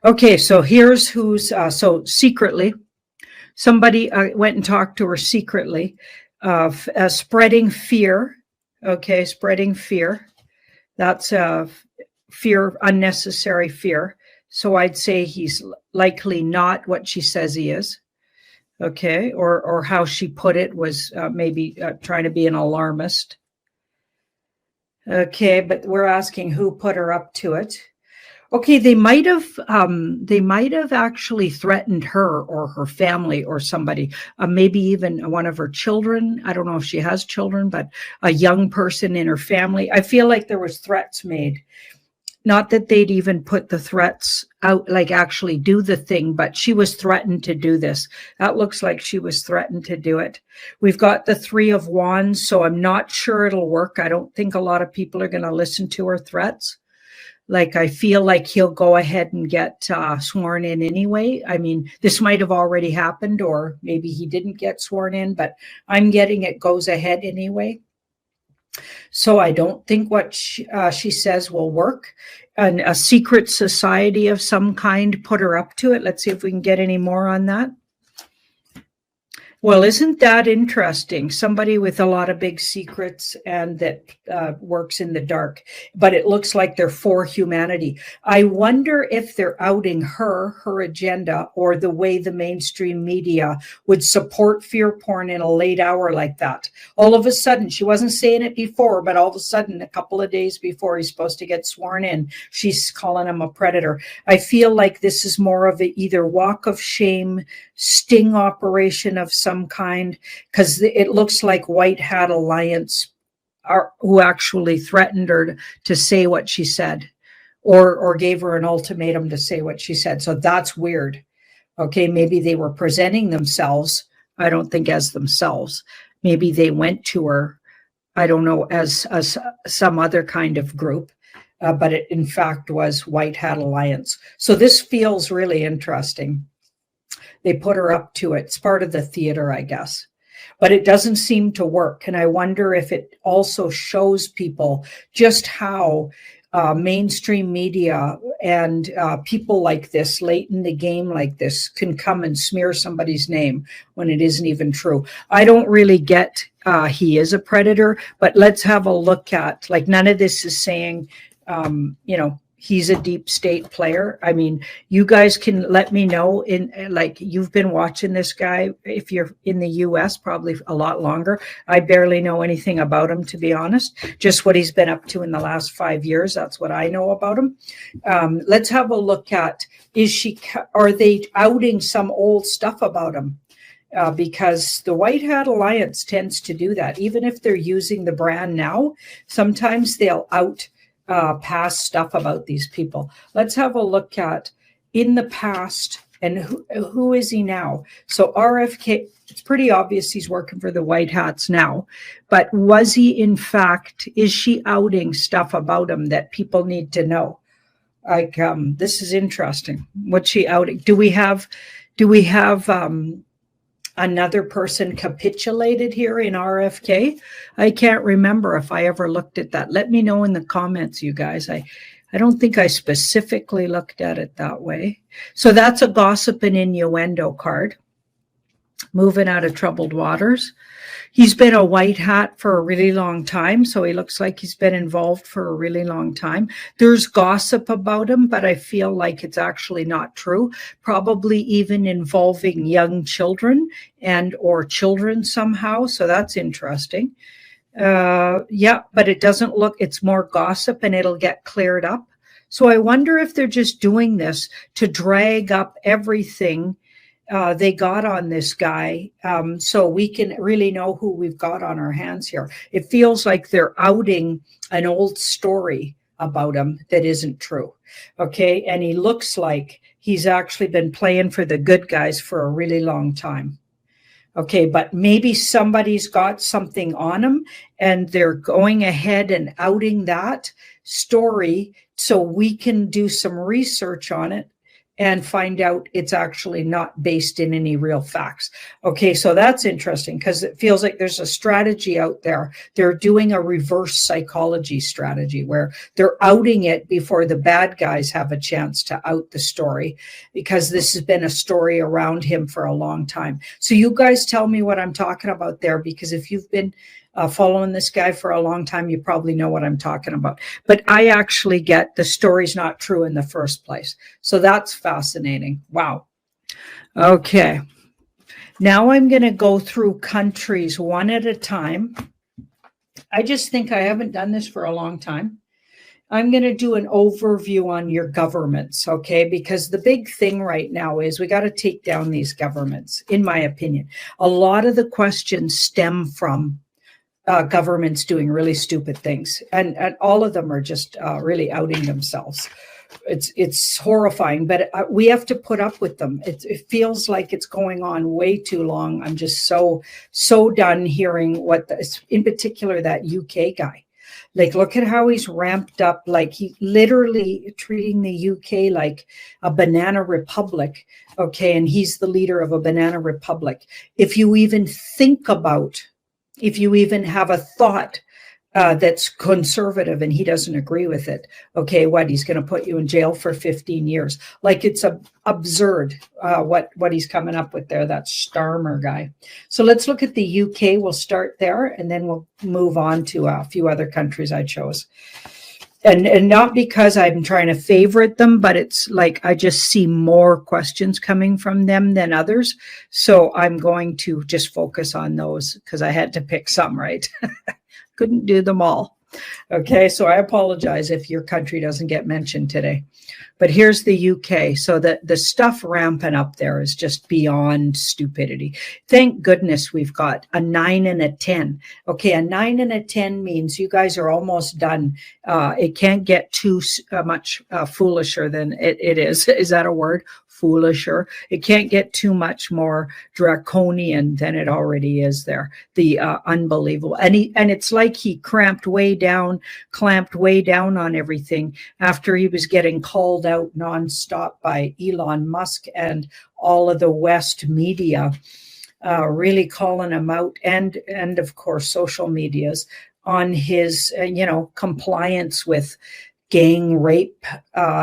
Okay, so here's who's, so secretly, somebody went and talked to her secretly of spreading fear. Okay, spreading fear. That's fear, unnecessary fear. So I'd say he's likely not what she says he is. Okay, or how she put it was maybe trying to be an alarmist. Okay, but we're asking who put her up to it. Okay, they might have actually threatened her or her family or somebody, maybe even one of her children. I don't know if she has children, but a young person in her family. I feel like there was threats made. Not that they'd even put the threats out, like actually do the thing, but she was threatened to do this. That looks like she was threatened to do it. We've got the 3 of Wands, so I'm not sure it'll work. I don't think a lot of people are going to listen to her threats. Like, I feel like he'll go ahead and get sworn in anyway. I mean, this might have already happened, or maybe he didn't get sworn in, but I'm getting it goes ahead anyway. So I don't think what she says will work. And a secret society of some kind put her up to it. Let's see if we can get any more on that. Well, isn't that interesting? Somebody with a lot of big secrets and that works in the dark, but it looks like they're for humanity. I wonder if they're outing her agenda, or the way the mainstream media would support fear porn in a late hour like that. All of a sudden, she wasn't saying it before, but all of a sudden, a couple of days before he's supposed to get sworn in, she's calling him a predator. I feel like this is more of a either walk of shame, sting operation of some kind, because it looks like White Hat Alliance who actually threatened her to say what she said, or gave her an ultimatum to say what she said. So that's weird. Okay, maybe they were presenting themselves, I don't think as themselves. Maybe they went to her, I don't know, as some other kind of group, but it in fact was White Hat Alliance. So this feels really interesting. They put her up to it. It's part of the theater, I guess. But it doesn't seem to work. And I wonder if it also shows people just how mainstream media and people like this, late in the game like this, can come and smear somebody's name when it isn't even true. I don't really get he is a predator, but let's have a look at, like, none of this is saying, he's a deep state player. I mean, you guys can let me know, like, you've been watching this guy, if you're in the US, probably a lot longer. I barely know anything about him, to be honest, just what he's been up to in the last 5 years. That's what I know about him. Let's have a look at, are they outing some old stuff about him? Because the White Hat Alliance tends to do that. Even if they're using the brand now, sometimes they'll out past stuff about these people. Let's have a look at in the past, and who is he now? So RFK, it's pretty obvious he's working for the White Hats now, but was he in fact, is she outing stuff about him that people need to know? Like, this is interesting. What's she outing? Do we have another person capitulated here in RFK? I can't remember if I ever looked at that. Let me know in the comments, you guys. I don't think I specifically looked at it that way. So that's a gossip and innuendo card. Moving out of troubled waters. He's been a white hat for a really long time, so he looks like he's been involved for a really long time. There's gossip about him, but I feel like it's actually not true, probably even involving young children or children somehow, so that's interesting. Yeah, but it doesn't look, it's more gossip, and it'll get cleared up. So I wonder if they're just doing this to drag up everything they got on this guy, so we can really know who we've got on our hands here. It feels like they're outing an old story about him that isn't true. Okay, and he looks like he's actually been playing for the good guys for a really long time. Okay, but maybe somebody's got something on him and they're going ahead and outing that story so we can do some research on it and find out it's actually not based in any real facts. Okay, so that's interesting because it feels like there's a strategy out there. They're doing a reverse psychology strategy where they're outing it before the bad guys have a chance to out the story, because this has been a story around him for a long time. So you guys tell me what I'm talking about there, because if you've been following this guy for a long time, you probably know what I'm talking about. But I actually get the story's not true in the first place. So that's fascinating. Wow. Okay. Now I'm going to go through countries one at a time. I just think I haven't done this for a long time. I'm going to do an overview on your governments, okay? Because the big thing right now is we got to take down these governments, in my opinion. A lot of the questions stem from governments doing really stupid things, and all of them are just really outing themselves. It's horrifying, but we have to put up with them. It feels like it's going on way too long. I'm just so done hearing in particular that UK guy. Like, look at how he's ramped up. Like, he literally treating the UK like a banana republic. Okay, and he's the leader of a banana republic. If you even have a thought that's conservative and he doesn't agree with it. Okay, what, he's going to put you in jail for 15 years. Like, it's absurd what he's coming up with there, that Starmer guy. So let's look at the UK. We'll start there and then we'll move on to a few other countries I chose. And not because I'm trying to favorite them, but it's like I just see more questions coming from them than others. So I'm going to just focus on those because I had to pick some, right? Couldn't do them all. Okay, so I apologize if your country doesn't get mentioned today. But here's the UK. So the stuff ramping up there is just beyond stupidity. Thank goodness we've got a 9 and a 10. Okay, a 9 and a 10 means you guys are almost done. It can't get too much foolisher than it is. Is that a word? Foolisher. It can't get too much more draconian than it already is there. The unbelievable. And it's like he clamped way down on everything after he was getting called out nonstop by Elon Musk and all of the West media, really calling him out, and of course social medias on his compliance with gang rape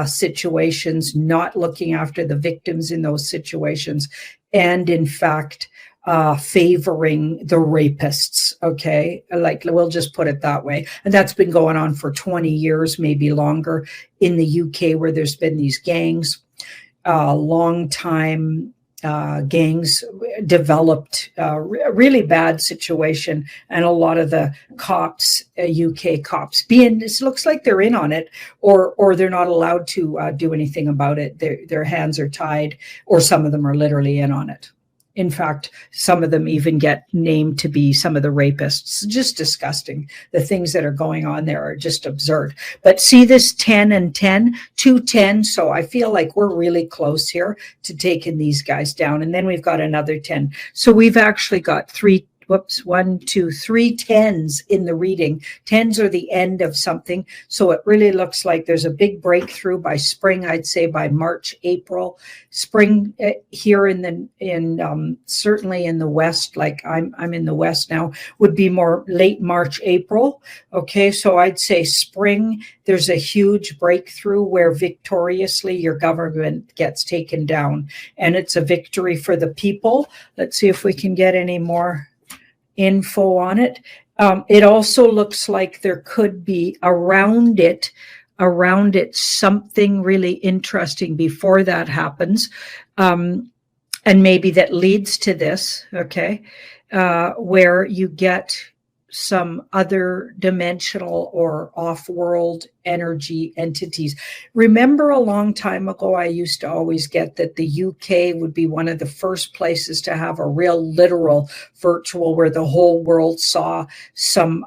situations, not looking after the victims in those situations, and in fact favoring the rapists. Okay, like, we'll just put it that way. And that's been going on for 20 years, maybe longer, in the UK, where there's been these gangs, long time gangs developed, really bad situation, and a lot of the cops, UK cops, this looks like they're in on it, or they're not allowed to do anything about it. Their hands are tied, or some of them are literally in on it. In fact, some of them even get named to be some of the rapists. Just disgusting. The things that are going on there are just absurd. But see this 10 and 10, 210. So I feel like we're really close here to taking these guys down. And then we've got another 10. So we've actually got three 10s in the reading. 10s are the end of something. So it really looks like there's a big breakthrough by spring. I'd say by March, April. Spring here certainly in the West, like I'm in the West now, would be more late March, April. Okay, so I'd say spring, there's a huge breakthrough where victoriously your government gets taken down. And it's a victory for the people. Let's see if we can get any more info on it. It also looks like there could be around it something really interesting before that happens, and maybe that leads to this, okay, where you get some other dimensional or off-world energy entities. Remember a long time ago, I used to always get that the UK would be one of the first places to have a real literal virtual where the whole world saw some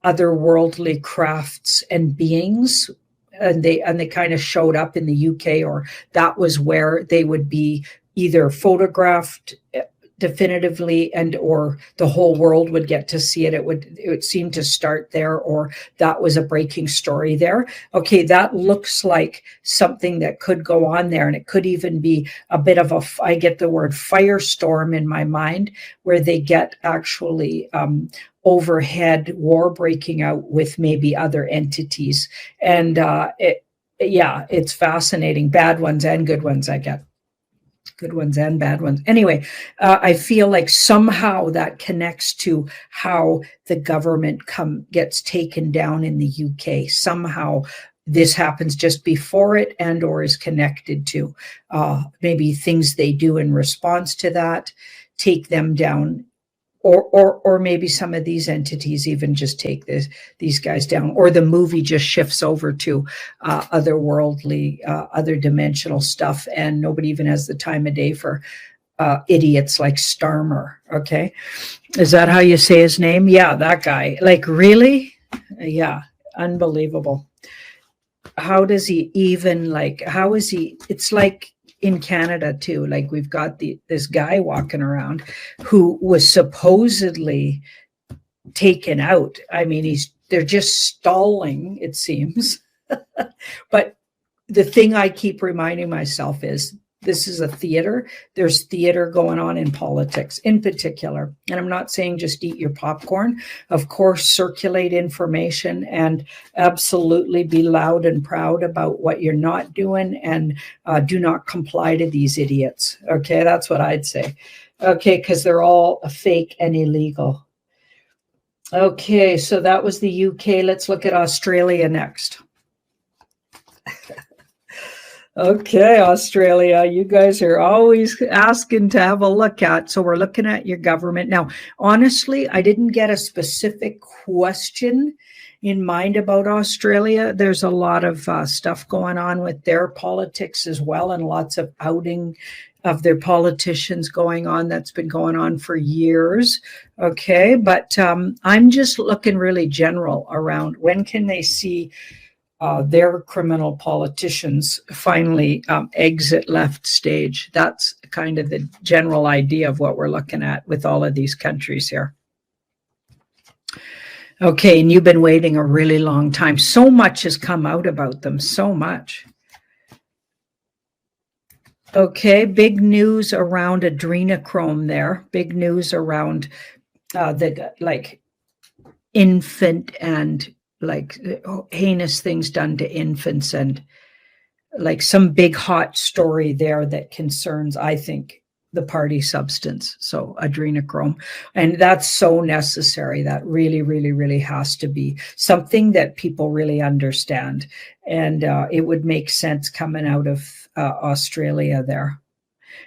otherworldly crafts and beings, and they kind of showed up in the UK, or that was where they would be either photographed definitively, and or the whole world would get to see it. It would seem to start there, or that was a breaking story there. Okay, that looks like something that could go on there, and it could even be a bit of I get the word firestorm in my mind, where they get actually overhead war breaking out with maybe other entities. And it's fascinating. Bad ones and good ones, I get. Good ones and bad ones. Anyway, I feel like somehow that connects to how the government gets taken down in the UK. Somehow this happens just before it, and or is connected to maybe things they do in response to that, take them down. Or maybe some of these entities even just take these guys down, or the movie just shifts over to otherworldly, other dimensional stuff, and nobody even has the time of day for idiots like Starmer. Okay, is that how you say his name? Yeah, that guy. Like, really? Yeah, unbelievable. How does he even, like? How is he? It's like in Canada too, like we've got this guy walking around who was supposedly taken out. I mean, they're just stalling, it seems. But the thing I keep reminding myself is this is a theater. There's theater going on in politics in particular. And I'm not saying just eat your popcorn. Of course, circulate information and absolutely be loud and proud about what you're not doing, and do not comply to these idiots. Okay, that's what I'd say. Okay, because they're all fake and illegal. Okay, so that was the UK. Let's look at Australia next. Okay, Australia, you guys are always asking to have a look at. So we're looking at your government. Now, honestly, I didn't get a specific question in mind about Australia. There's a lot of stuff going on with their politics as well, and lots of outing of their politicians going on. That's been going on for years. Okay, but I'm just looking really general around when can they see their criminal politicians finally exit left stage. That's kind of the general idea of what we're looking at with all of these countries here. Okay, and you've been waiting a really long time. So much has come out about them, so much. Okay, big news around adrenochrome there. Big news around the infant and heinous things done to infants, and some big hot story there that concerns, I think, the party substance. So adrenochrome, and that's so necessary. That really, really, really has to be something that people really understand, and it would make sense coming out of Australia there.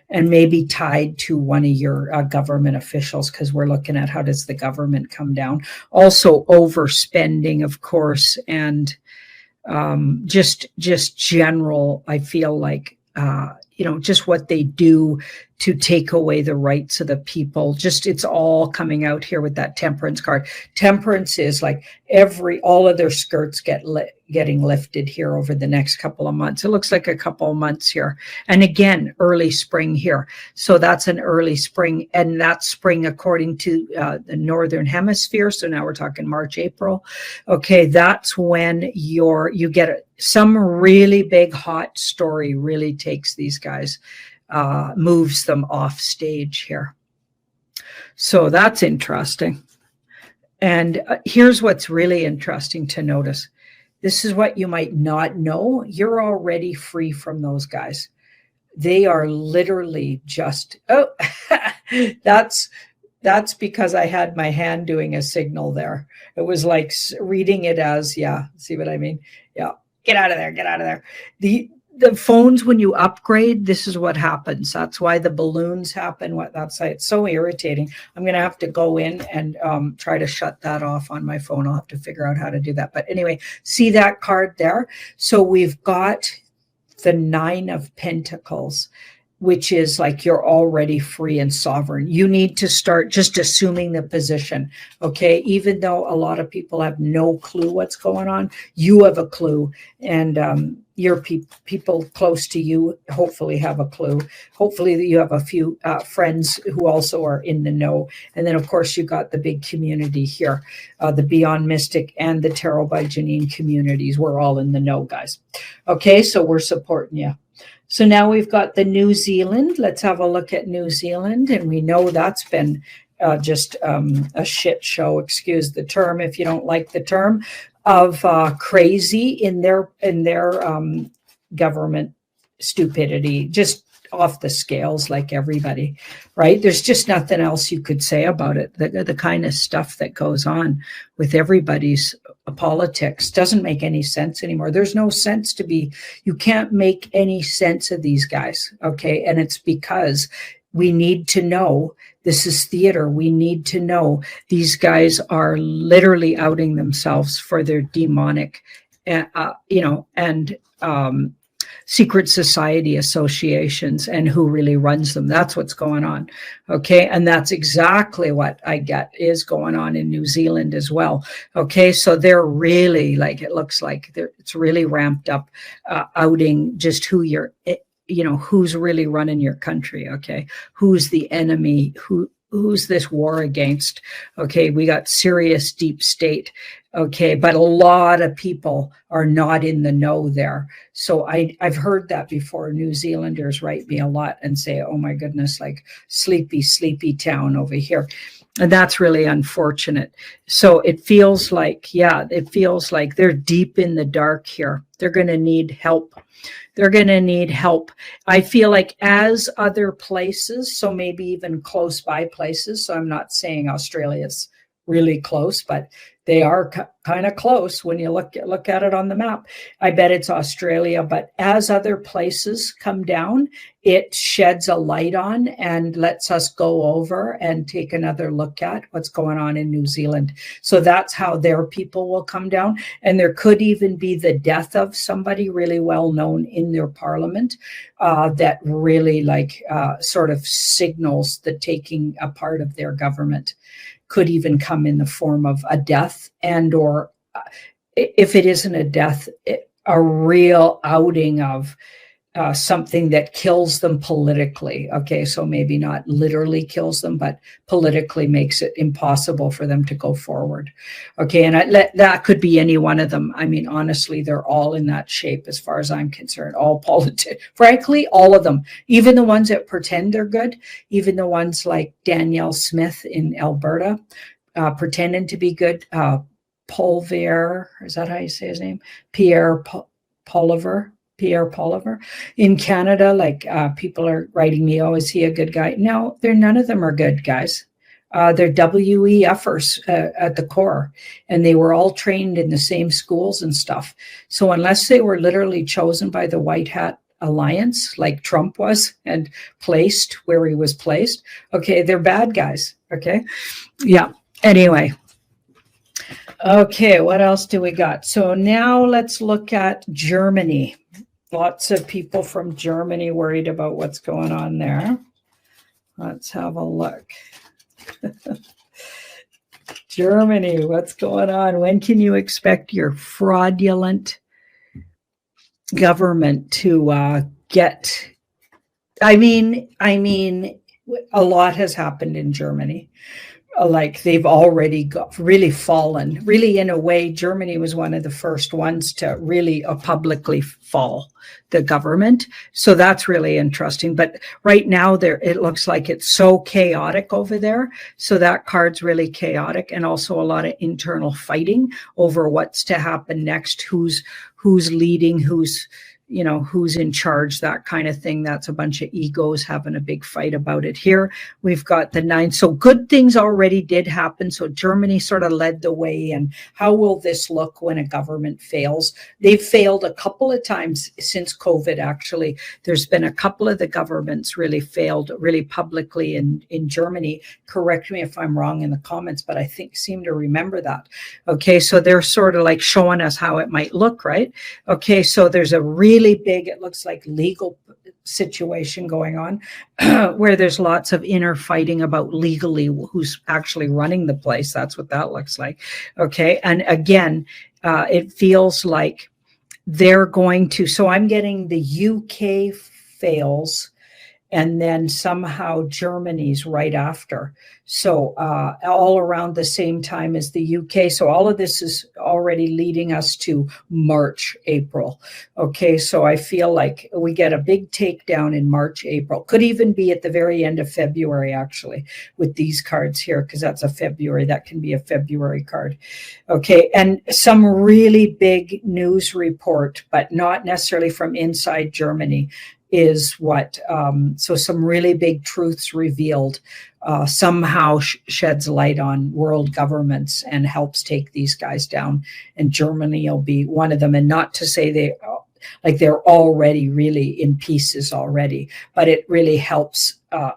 And maybe tied to one of your government officials, because we're looking at how does the government come down. Also overspending, of course, and just general, I feel like, just what they do to take away the rights of the people. Just, it's all coming out here with that temperance card. Temperance is like all of their skirts getting lifted here over the next couple of months. It looks like a couple of months here. And again, early spring here. So that's an early spring, and that's spring according to the Northern Hemisphere. So now we're talking March, April. Okay, that's when you get some really big hot story really takes these guys, moves them off stage here. So that's interesting. And here's what's really interesting to notice. This is what you might not know. You're already free from those guys. They are literally just, that's because I had my hand doing a signal there. It was like reading it as, yeah, see what I mean? Yeah, get out of there, get out of there. The phones, when you upgrade, this is what happens. That's why the balloons happen. It's so irritating. I'm going to have to go in and try to shut that off on my phone. I'll have to figure out how to do that. But anyway, see that card there? So we've got the 9 of Pentacles, which is like you're already free and sovereign. You need to start just assuming the position, okay? Even though a lot of people have no clue what's going on, you have a clue, and your people close to you hopefully have a clue. Hopefully you have a few friends who also are in the know. And then, of course, you got the big community here, the Beyond Mystic and the Tarot by Janine communities. We're all in the know, guys. Okay, so we're supporting you. So now we've got the New Zealand. Let's have a look at New Zealand. And we know that's been just a shit show, excuse the term if you don't like the term, of crazy in their government stupidity, just off the scales like everybody, right? There's just nothing else you could say about it. The kind of stuff that goes on with everybody's politics doesn't make any sense anymore. There's no sense you can't make any sense of these guys, okay? And it's because we need to know this is theater. We need to know these guys are literally outing themselves for their demonic, secret society associations and who really runs them. That's what's going on. Okay. And that's exactly what I get is going on in New Zealand as well. Okay. So they're really it looks like it's really ramped up, outing just who you're, who's really running your country. Okay. Who's the enemy, who's this war against? Okay, we got serious deep state. Okay, but a lot of people are not in the know there. So I've heard that before. New Zealanders write me a lot and say, oh my goodness, like sleepy town over here. And that's really unfortunate. So it feels like they're deep in the dark here. They're going to need help. They're going to need help. I feel like as other places, so maybe even close by places. So I'm not saying Australia's really close, but they are kind of close when you look at it on the map. I bet it's Australia, but as other places come down, it sheds a light on and lets us go over and take another look at what's going on in New Zealand. So that's how their people will come down. And there could even be the death of somebody really well known in their parliament that really sort of signals the taking apart of their government. Could even come in the form of a death and or if it isn't a death, a real outing of something that kills them politically. Okay, so maybe not literally kills them, but politically makes it impossible for them to go forward. Okay, and that could be any one of them. I mean, honestly, they're all in that shape as far as I'm concerned. All politics, frankly, all of them, even the ones that pretend they're good, even the ones like Danielle Smith in Alberta, pretending to be good. Polver, is that how you say his name? Pierre Poliver in Canada. People are writing me, oh, is he a good guy? No, none of them are good guys. They're WEFers at the core, and they were all trained in the same schools and stuff. So unless they were literally chosen by the White Hat Alliance, like Trump was, and placed where he was placed, okay, they're bad guys. Okay, yeah. Anyway. Okay, what else do we got? So now let's look at Germany. Lots of people from Germany worried about what's going on there. Let's have a look. Germany, what's going on? When can you expect your fraudulent government to get? I mean, a lot has happened in Germany. Like they've already really fallen. Really, in a way, Germany was one of the first ones to really publicly fall, the government. So that's really interesting. But right now, it looks like it's so chaotic over there. So that card's really chaotic, and also a lot of internal fighting over what's to happen next, who's leading, who's in charge, that kind of thing. That's a bunch of egos having a big fight about it. Here we've got the 9. So good things already did happen. So Germany sort of led the way. And how will this look when a government fails? They've failed a couple of times since COVID, actually. There's been a couple of the governments really failed really publicly in Germany. Correct me if I'm wrong in the comments, but I seem to remember that. Okay, so they're sort of like showing us how it might look, right? Okay, so there's a really big, it looks like, legal situation going on where there's lots of inner fighting about legally who's actually running the place. That's what that looks like. Okay, and again, it feels like they're going to, so I'm getting the UK fails and then somehow Germany's right after. So all around the same time as the UK. So all of this is already leading us to March, April. Okay, so I feel like we get a big takedown in March, April. Could even be at the very end of February, actually, with these cards here, because that's a February. That can be a February card. Okay, and some really big news report, but not necessarily from inside Germany, is what, so some really big truths revealed, somehow sheds light on world governments and helps take these guys down. And Germany will be one of them. And not to say they're already really in pieces already, but it really helps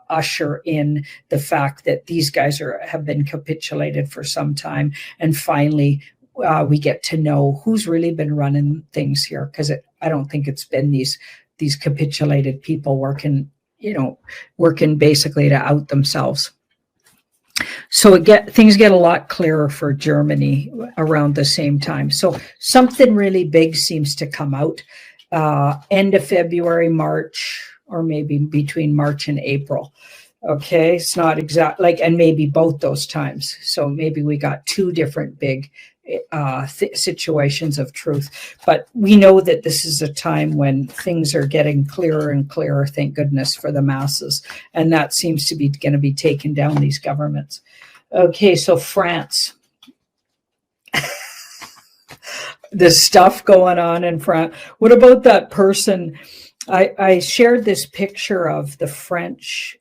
usher in the fact that these guys have been capitulated for some time. And finally, we get to know who's really been running things here, because I don't think it's been these capitulated people working basically to out themselves. So things get a lot clearer for Germany around the same time. So something really big seems to come out end of February, March, or maybe between March and April. Okay, it's not exact like, and maybe both those times. So maybe we got two different big situations of truth. But we know that this is a time when things are getting clearer and clearer, thank goodness, for the masses. And that seems to be going to be taking down these governments. Okay, so France. The stuff going on in France. What about that person? I shared this picture of the French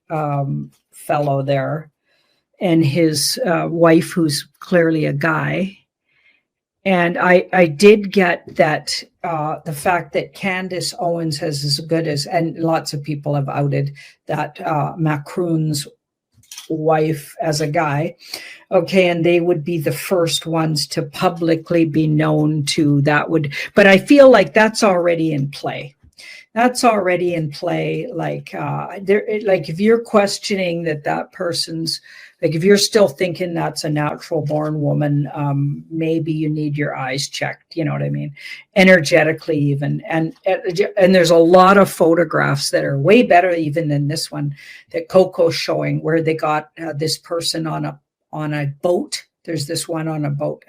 fellow there and his wife, who's clearly a guy. And I did get that the fact that Candace Owens has as good as, and lots of people have outed that Macron's wife as a guy. Okay, and they would be the first ones to publicly be known to that would, but I feel like that's already in play. That's already in play. Like there, like if you're questioning that person's, like if you're still thinking that's a natural born woman, maybe you need your eyes checked. You know what I mean? Energetically, even, and there's a lot of photographs that are way better even than this one that Coco's showing, where they got this person on a boat. There's this one on a boat.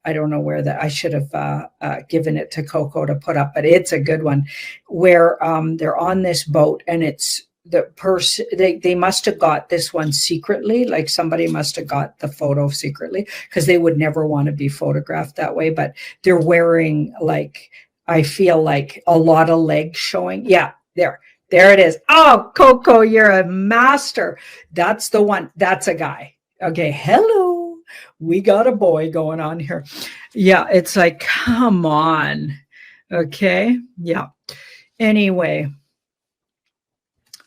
I don't know where that, I should have given it to Coco to put up, but it's a good one where they're on this boat and it's the person, they must have got this one secretly, like somebody must have got the photo secretly because they would never want to be photographed that way. But they're wearing, like, I feel like a lot of legs showing. Yeah, there it is. Oh, Coco, you're a master. That's the one. That's a guy. Okay, hello. We got a boy going on here. Yeah, it's like, come on. Okay, yeah. Anyway,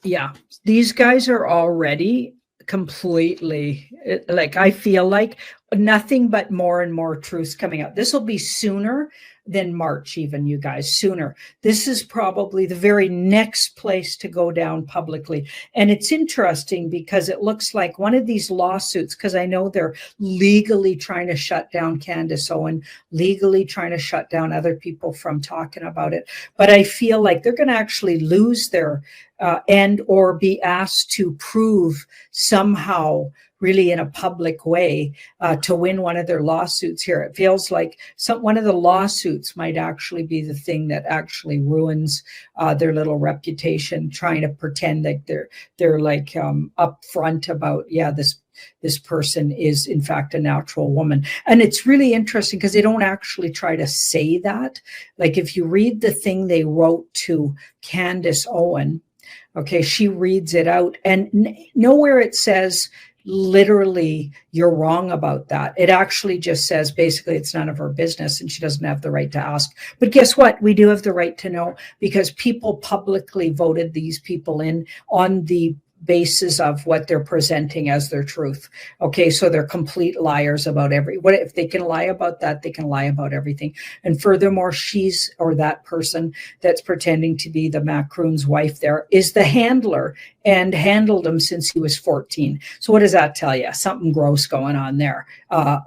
yeah, these guys are already completely, like, I feel like nothing but more and more truths coming out. This will be sooner than March, even, you guys, sooner. This is probably the very next place to go down publicly. And it's interesting because it looks like one of these lawsuits, because I know they're legally trying to shut down Candace Owen, legally trying to shut down other people from talking about it. But I feel like they're going to actually lose their and or be asked to prove somehow, really in a public way, to win one of their lawsuits here. It feels like one of the lawsuits might actually be the thing that actually ruins their little reputation, trying to pretend like they're like upfront about, yeah, this person is in fact a natural woman. And it's really interesting because they don't actually try to say that. Like if you read the thing they wrote to Candace Owen, okay, she reads it out and nowhere it says literally you're wrong about that. It actually just says basically it's none of her business and she doesn't have the right to ask. But guess what? We do have the right to know because people publicly voted these people in on the basis of what they're presenting as their truth. Okay, so they're complete liars about what if they can lie about that, they can lie about everything. And furthermore, she's, or that person that's pretending to be the Macron's wife there, is the handler and handled him since he was 14. So what does that tell you? Something gross going on there.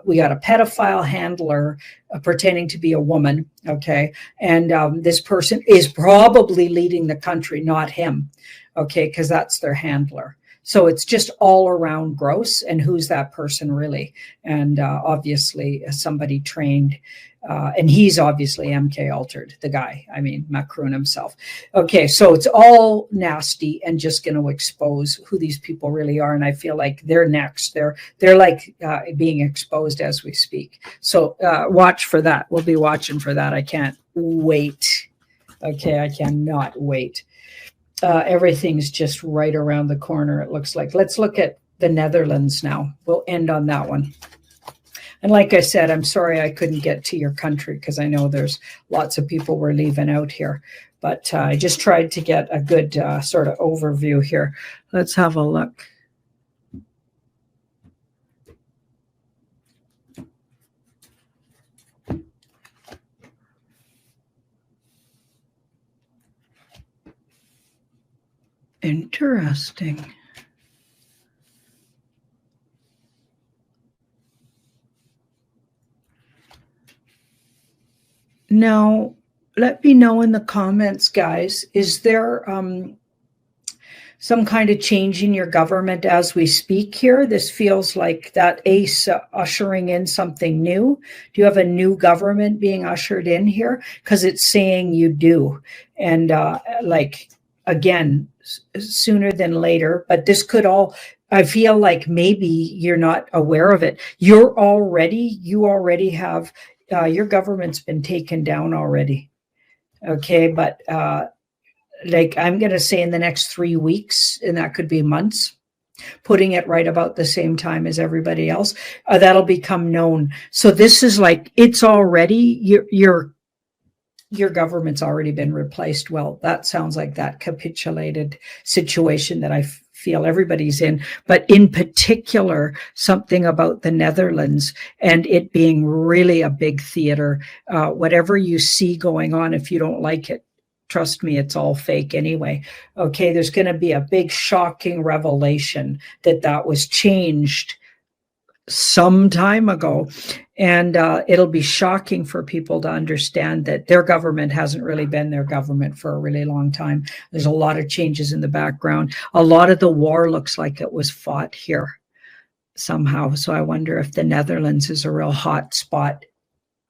We got a pedophile handler pretending to be a woman, okay? And this person is probably leading the country, not him, okay? Because that's their handler. So it's just all around gross. And who's that person really? And obviously somebody trained, and he's obviously MK altered, the guy, I mean, Macron himself. Okay, so it's all nasty and just going to expose who these people really are. And I feel like they're next. They're like being exposed as we speak. So watch for that. We'll be watching for that. I can't wait. Okay, I cannot wait. Everything's just right around the corner, it looks like. Let's look at the Netherlands now. We'll end on that one. And like I said, I'm sorry I couldn't get to your country because I know there's lots of people we're leaving out here. But I just tried to get a good sort of overview here. Let's have a look. Interesting. Now, let me know in the comments, guys, is there some kind of change in your government as we speak here. This feels like that ace ushering in something new. Do you have a new government being ushered in here? Because it's saying you do. And like, again, sooner than later, but this could all, I feel like maybe you're not aware of it. You already have, your government's been taken down already. Okay, but like I'm going to say in the next 3 weeks, and that could be months, putting it right about the same time as everybody else, that'll become known. So this is like, it's already, your government's already been replaced. Well, that sounds like that capitulated situation that I feel everybody's in, but in particular, something about the Netherlands and it being really a big theater. Whatever you see going on, if you don't like it, trust me, it's all fake anyway. Okay, there's going to be a big shocking revelation that was changed some time ago. And it'll be shocking for people to understand that their government hasn't really been their government for a really long time. There's a lot of changes in the background. A lot of the war looks like it was fought here somehow. So I wonder if the Netherlands is a real hot spot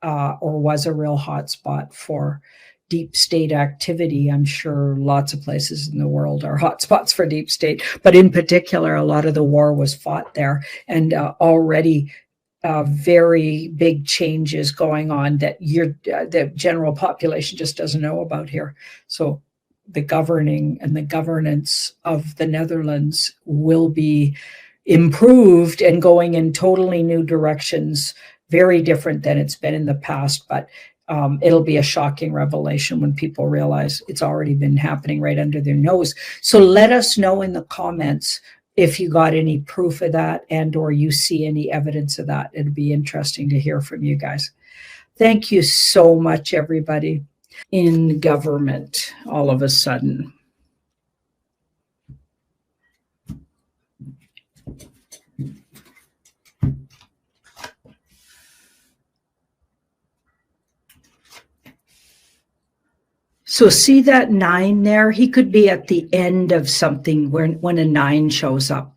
or was a real hot spot for deep state activity. I'm sure lots of places in the world are hotspots for deep state, but in particular, a lot of the war was fought there, and already very big changes going on that the general population just doesn't know about here. So the governing and the governance of the Netherlands will be improved and going in totally new directions, very different than it's been in the past, but it'll be a shocking revelation when people realize it's already been happening right under their nose. So let us know in the comments if you got any proof of that and or you see any evidence of that. It'd be interesting to hear from you guys. Thank you so much, everybody. In government, all of a sudden. So see that 9 there? He could be at the end of something when a 9 shows up.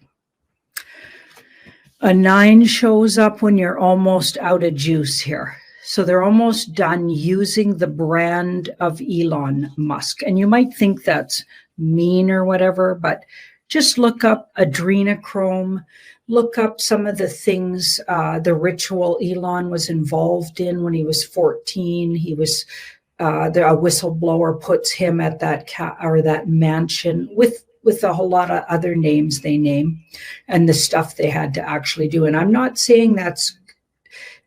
A 9 shows up when you're almost out of juice here. So they're almost done using the brand of Elon Musk. And you might think that's mean or whatever, but just look up adrenochrome, look up some of the things, the ritual Elon was involved in when he was 14. He was a whistleblower puts him at that mansion with a whole lot of other names they name and the stuff they had to actually do. And I'm not saying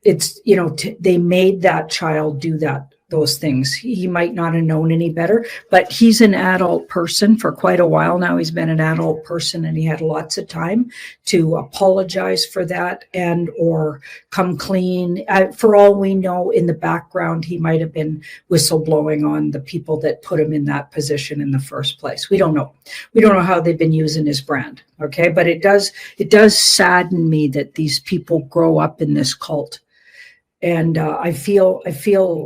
they made that child do those things. He might not have known any better, but he's an adult person for quite a while now. He's been an adult person and he had lots of time to apologize for that and or come clean. For all we know, in the background, he might have been whistleblowing on the people that put him in that position in the first place. We don't know. We don't know how they've been using his brand. Okay. But it does sadden me that these people grow up in this cult. And I feel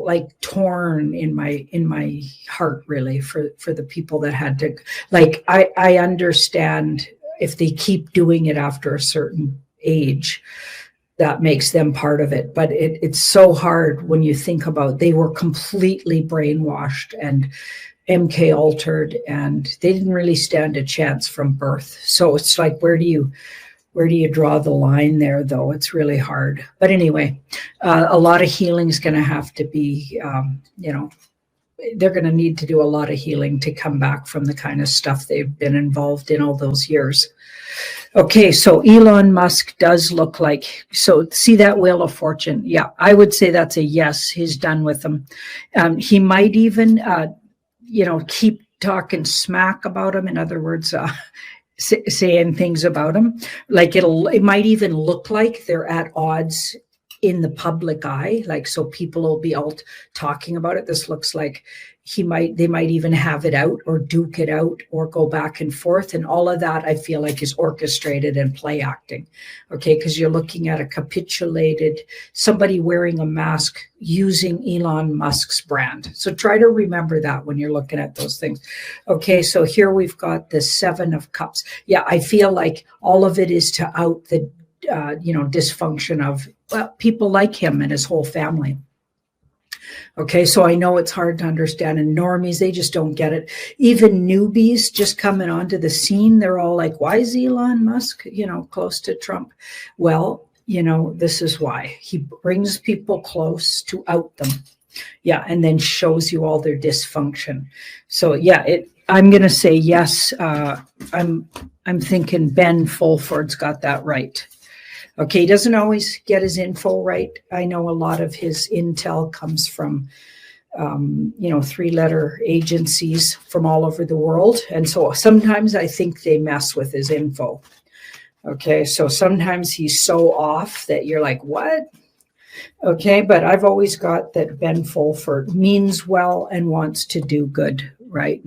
like torn in my heart, really, for the people that had to, like, I understand if they keep doing it after a certain age, that makes them part of it. But it's so hard when you think about they were completely brainwashed and MK altered, and they didn't really stand a chance from birth. So it's like, where do you draw the line there, though? It's really hard. But anyway, a lot of healing is going to have to be, they're going to need to do a lot of healing to come back from the kind of stuff they've been involved in all those years. Okay, so Elon Musk does look like, so see that Wheel of Fortune? Yeah, I would say that's a yes. He's done with them. He might even, keep talking smack about him. In other words, saying things about him, like it might even look like they're at odds in the public eye, like, so people will be all talking about it. This looks like they might even have it out or duke it out or go back and forth. And all of that, I feel like, is orchestrated and play acting. Okay, because you're looking at a capitulated, somebody wearing a mask using Elon Musk's brand. So try to remember that when you're looking at those things. Okay, so here we've got the Seven of Cups. Yeah, I feel like all of it is to out the dysfunction of people like him and his whole family. Okay, so I know it's hard to understand, and normies, they just don't get it. Even newbies just coming onto the scene, they're all like, why is Elon Musk, close to Trump? Well, this is why. He brings people close to out them. Yeah, and then shows you all their dysfunction. So yeah, I'm going to say yes. I'm thinking Ben Fulford's got that right. Okay, he doesn't always get his info right. I know a lot of his intel comes from, 3-letter agencies from all over the world. And so sometimes I think they mess with his info. Okay, so sometimes he's so off that you're like, what? Okay, but I've always got that Ben Fulford means well and wants to do good, right?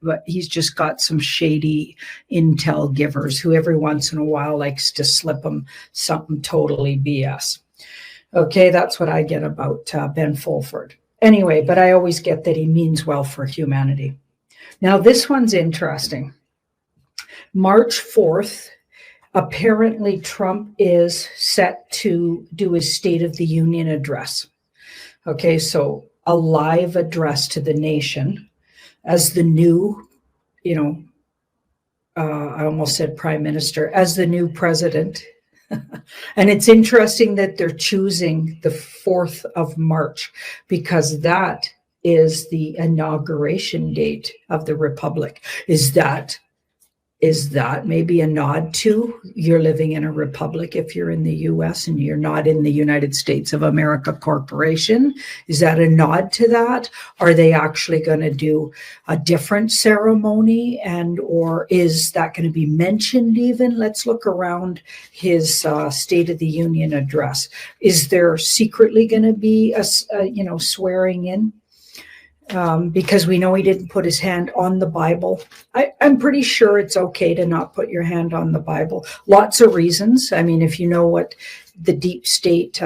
But he's just got some shady intel givers who every once in a while likes to slip him something totally BS. Okay, that's what I get about Ben Fulford. Anyway, but I always get that he means well for humanity. Now, this one's interesting. March 4th, apparently Trump is set to do his State of the Union address. Okay, so a live address to the nation as the new, I almost said prime minister, as the new president. And it's interesting that they're choosing the 4th of March because that is the inauguration date of the Republic. Is that maybe a nod to you're living in a republic if you're in the US and you're not in the United States of America Corporation? Is that a nod to that? Are they actually going to do a different ceremony, or is that going to be mentioned even? Let's look around his State of the Union address. Is there secretly going to be a swearing in? Because we know he didn't put his hand on the Bible. I'm pretty sure it's okay to not put your hand on the Bible. Lots of reasons. I mean, if you know what the deep state,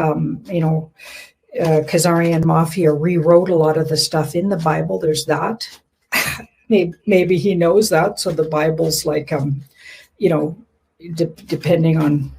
Khazarian mafia rewrote a lot of the stuff in the Bible, there's that. Maybe he knows that. So the Bible's like, depending on,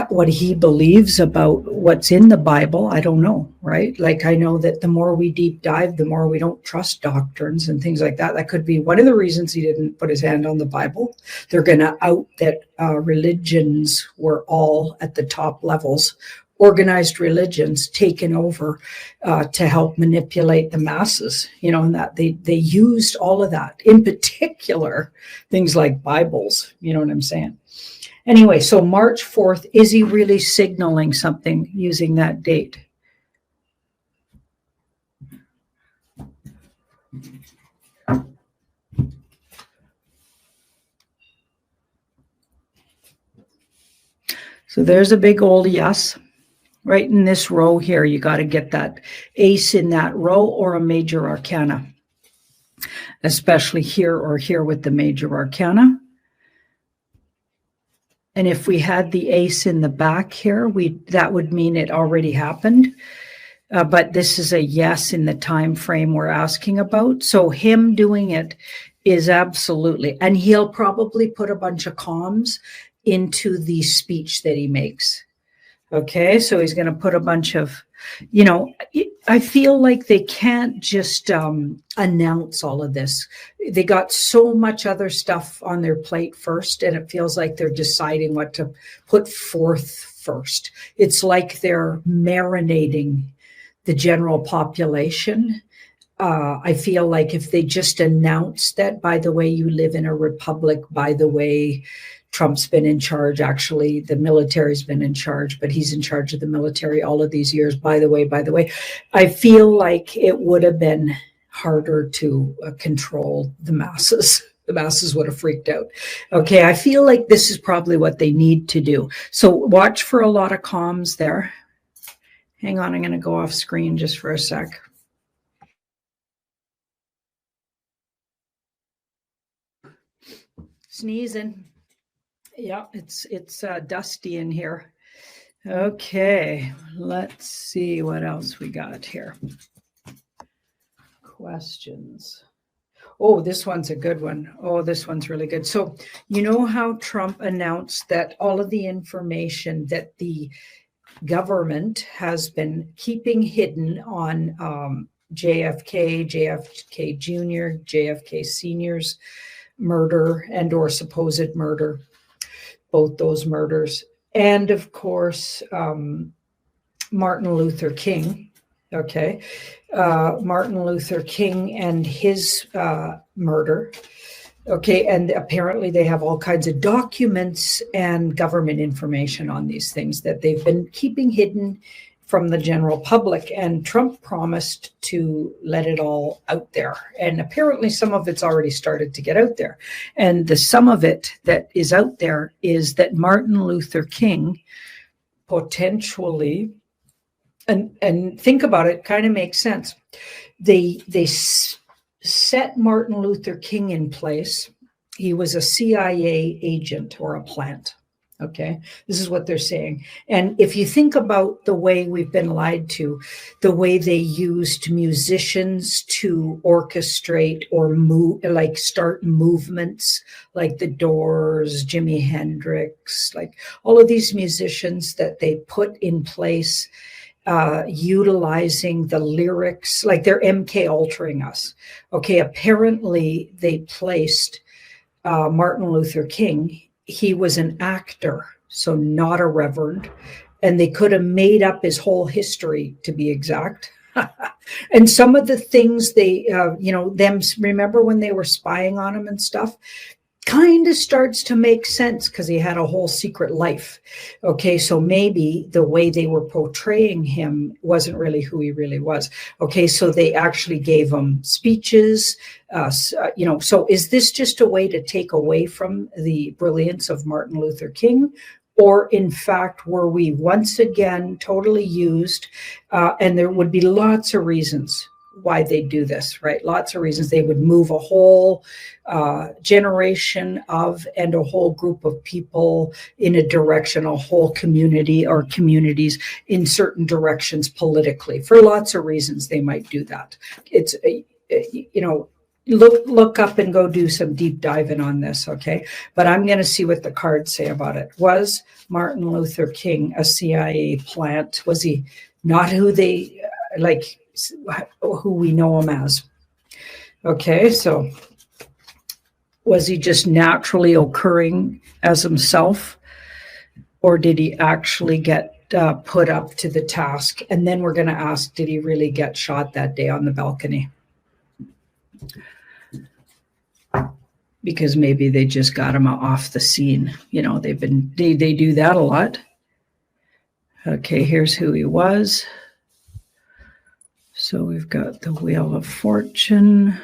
what he believes about what's in the Bible, I don't know, right? Like, I know that the more we deep dive, the more we don't trust doctrines and things like that. That could be one of the reasons he didn't put his hand on the Bible. They're going to out that religions were all at the top levels, organized religions taken over to help manipulate the masses, and that they used all of that, in particular, things like Bibles, you know what I'm saying? Anyway, so March 4th, is he really signaling something using that date? So there's a big old yes. Right in this row here, you got to get that ace in that row or a major arcana, especially here or here with the major arcana. And if we had the ace in the back here, that would mean it already happened. But this is a yes in the time frame we're asking about. So him doing it is absolutely, and he'll probably put a bunch of comms into the speech that he makes. Okay, so he's going to put a bunch of, I feel like they can't just announce all of this. They got so much other stuff on their plate first, and it feels like they're deciding what to put forth first. It's like they're marinating the general population. I feel like if they just announced that, by the way, you live in a republic, by the way, Trump's been in charge. Actually, the military's been in charge, but he's in charge of the military all of these years. By the way, I feel like it would have been harder to control the masses. the masses would have freaked out. Okay, I feel like this is probably what they need to do. So watch for a lot of comms there. Hang on, I'm going to go off screen just for a sec. Sneezing. Yeah, it's dusty in here. Okay, let's see what else we got here. Questions. Oh, this one's a good one. Oh, this one's really good. So, you know how Trump announced that all of the information that the government has been keeping hidden on JFK, JFK Jr., JFK Sr.'s murder and or supposed murder, both those murders, and of course, Martin Luther King. Okay, Martin Luther King and his murder. Okay, and apparently they have all kinds of documents and government information on these things that they've been keeping hidden from the general public. And Trump promised to let it all out there. And apparently some of it's already started to get out there. And the some of it that is out there is that Martin Luther King potentially, and think about it, kind of makes sense. They set Martin Luther King in place. He was a CIA agent or a plant. Okay, this is what they're saying. And if you think about the way we've been lied to, the way they used musicians to orchestrate or move, like start movements, like the Doors, Jimi Hendrix, like all of these musicians that they put in place, utilizing the lyrics, like they're MK altering us. Okay, apparently they placed Martin Luther King. He was an actor, so not a reverend, and they could have made up his whole history, to be exact. And some of the things they, them, remember when they were spying on him and stuff, kind of starts to make sense because he had a whole secret life. Okay, so maybe the way they were portraying him wasn't really who he really was. Okay, so they actually gave him speeches. So is this just a way to take away from the brilliance of Martin Luther King? Or in fact, were we once again totally used? And there would be lots of reasons why they do this, right? Lots of reasons. They would move a whole generation of and a whole group of people in a direction, a whole community or communities in certain directions politically. For lots of reasons, they might do that. It's, look up and go do some deep diving on this, okay? But I'm going to see what the cards say about it. Was Martin Luther King a CIA plant? Was he not who they who we know him as? Okay, so was he just naturally occurring as himself, or did he actually get put up to the task? And then we're going to ask, did he really get shot that day on the balcony? Because maybe they just got him off the scene. You know, they do that a lot. Okay, here's who he was. So we've got the Wheel of Fortune.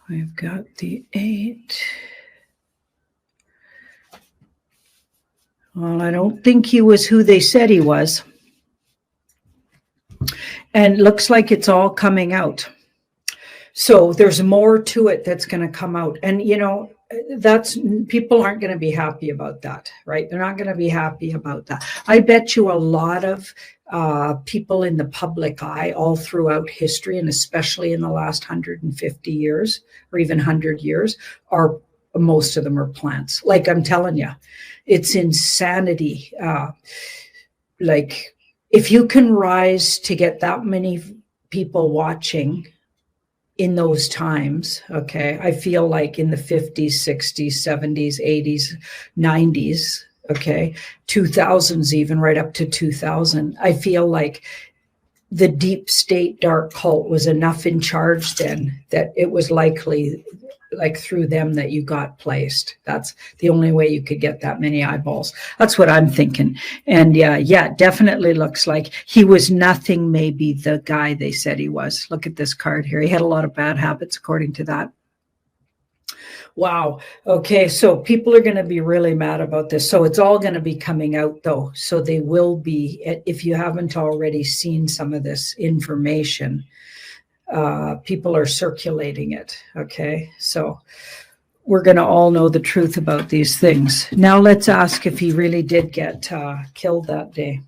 We've got the 8. Well, I don't think he was who they said he was. And it looks like it's all coming out. So there's more to it that's going to come out. And, people aren't going to be happy about that, right? They're not going to be happy about that. I bet you a lot of people in the public eye all throughout history, and especially in the last 150 years or even 100 years, most of them are plants. Like I'm telling you, it's insanity. If you can rise to get that many people watching in those times, okay, I feel like in the 50s, 60s, 70s, 80s, 90s, okay, 2000s, even right up to 2000, I feel like the deep state dark cult was enough in charge then that it was likely like through them that you got placed. That's the only way you could get that many eyeballs. That's what I'm thinking. And yeah, definitely looks like he was nothing maybe the guy they said he was. Look at this card here. He had a lot of bad habits according to that. Wow. Okay. So people are going to be really mad about this. So it's all going to be coming out though. So they will be, if you haven't already seen some of this information, people are circulating it. Okay. So we're going to all know the truth about these things. Now let's ask if he really did get killed that day.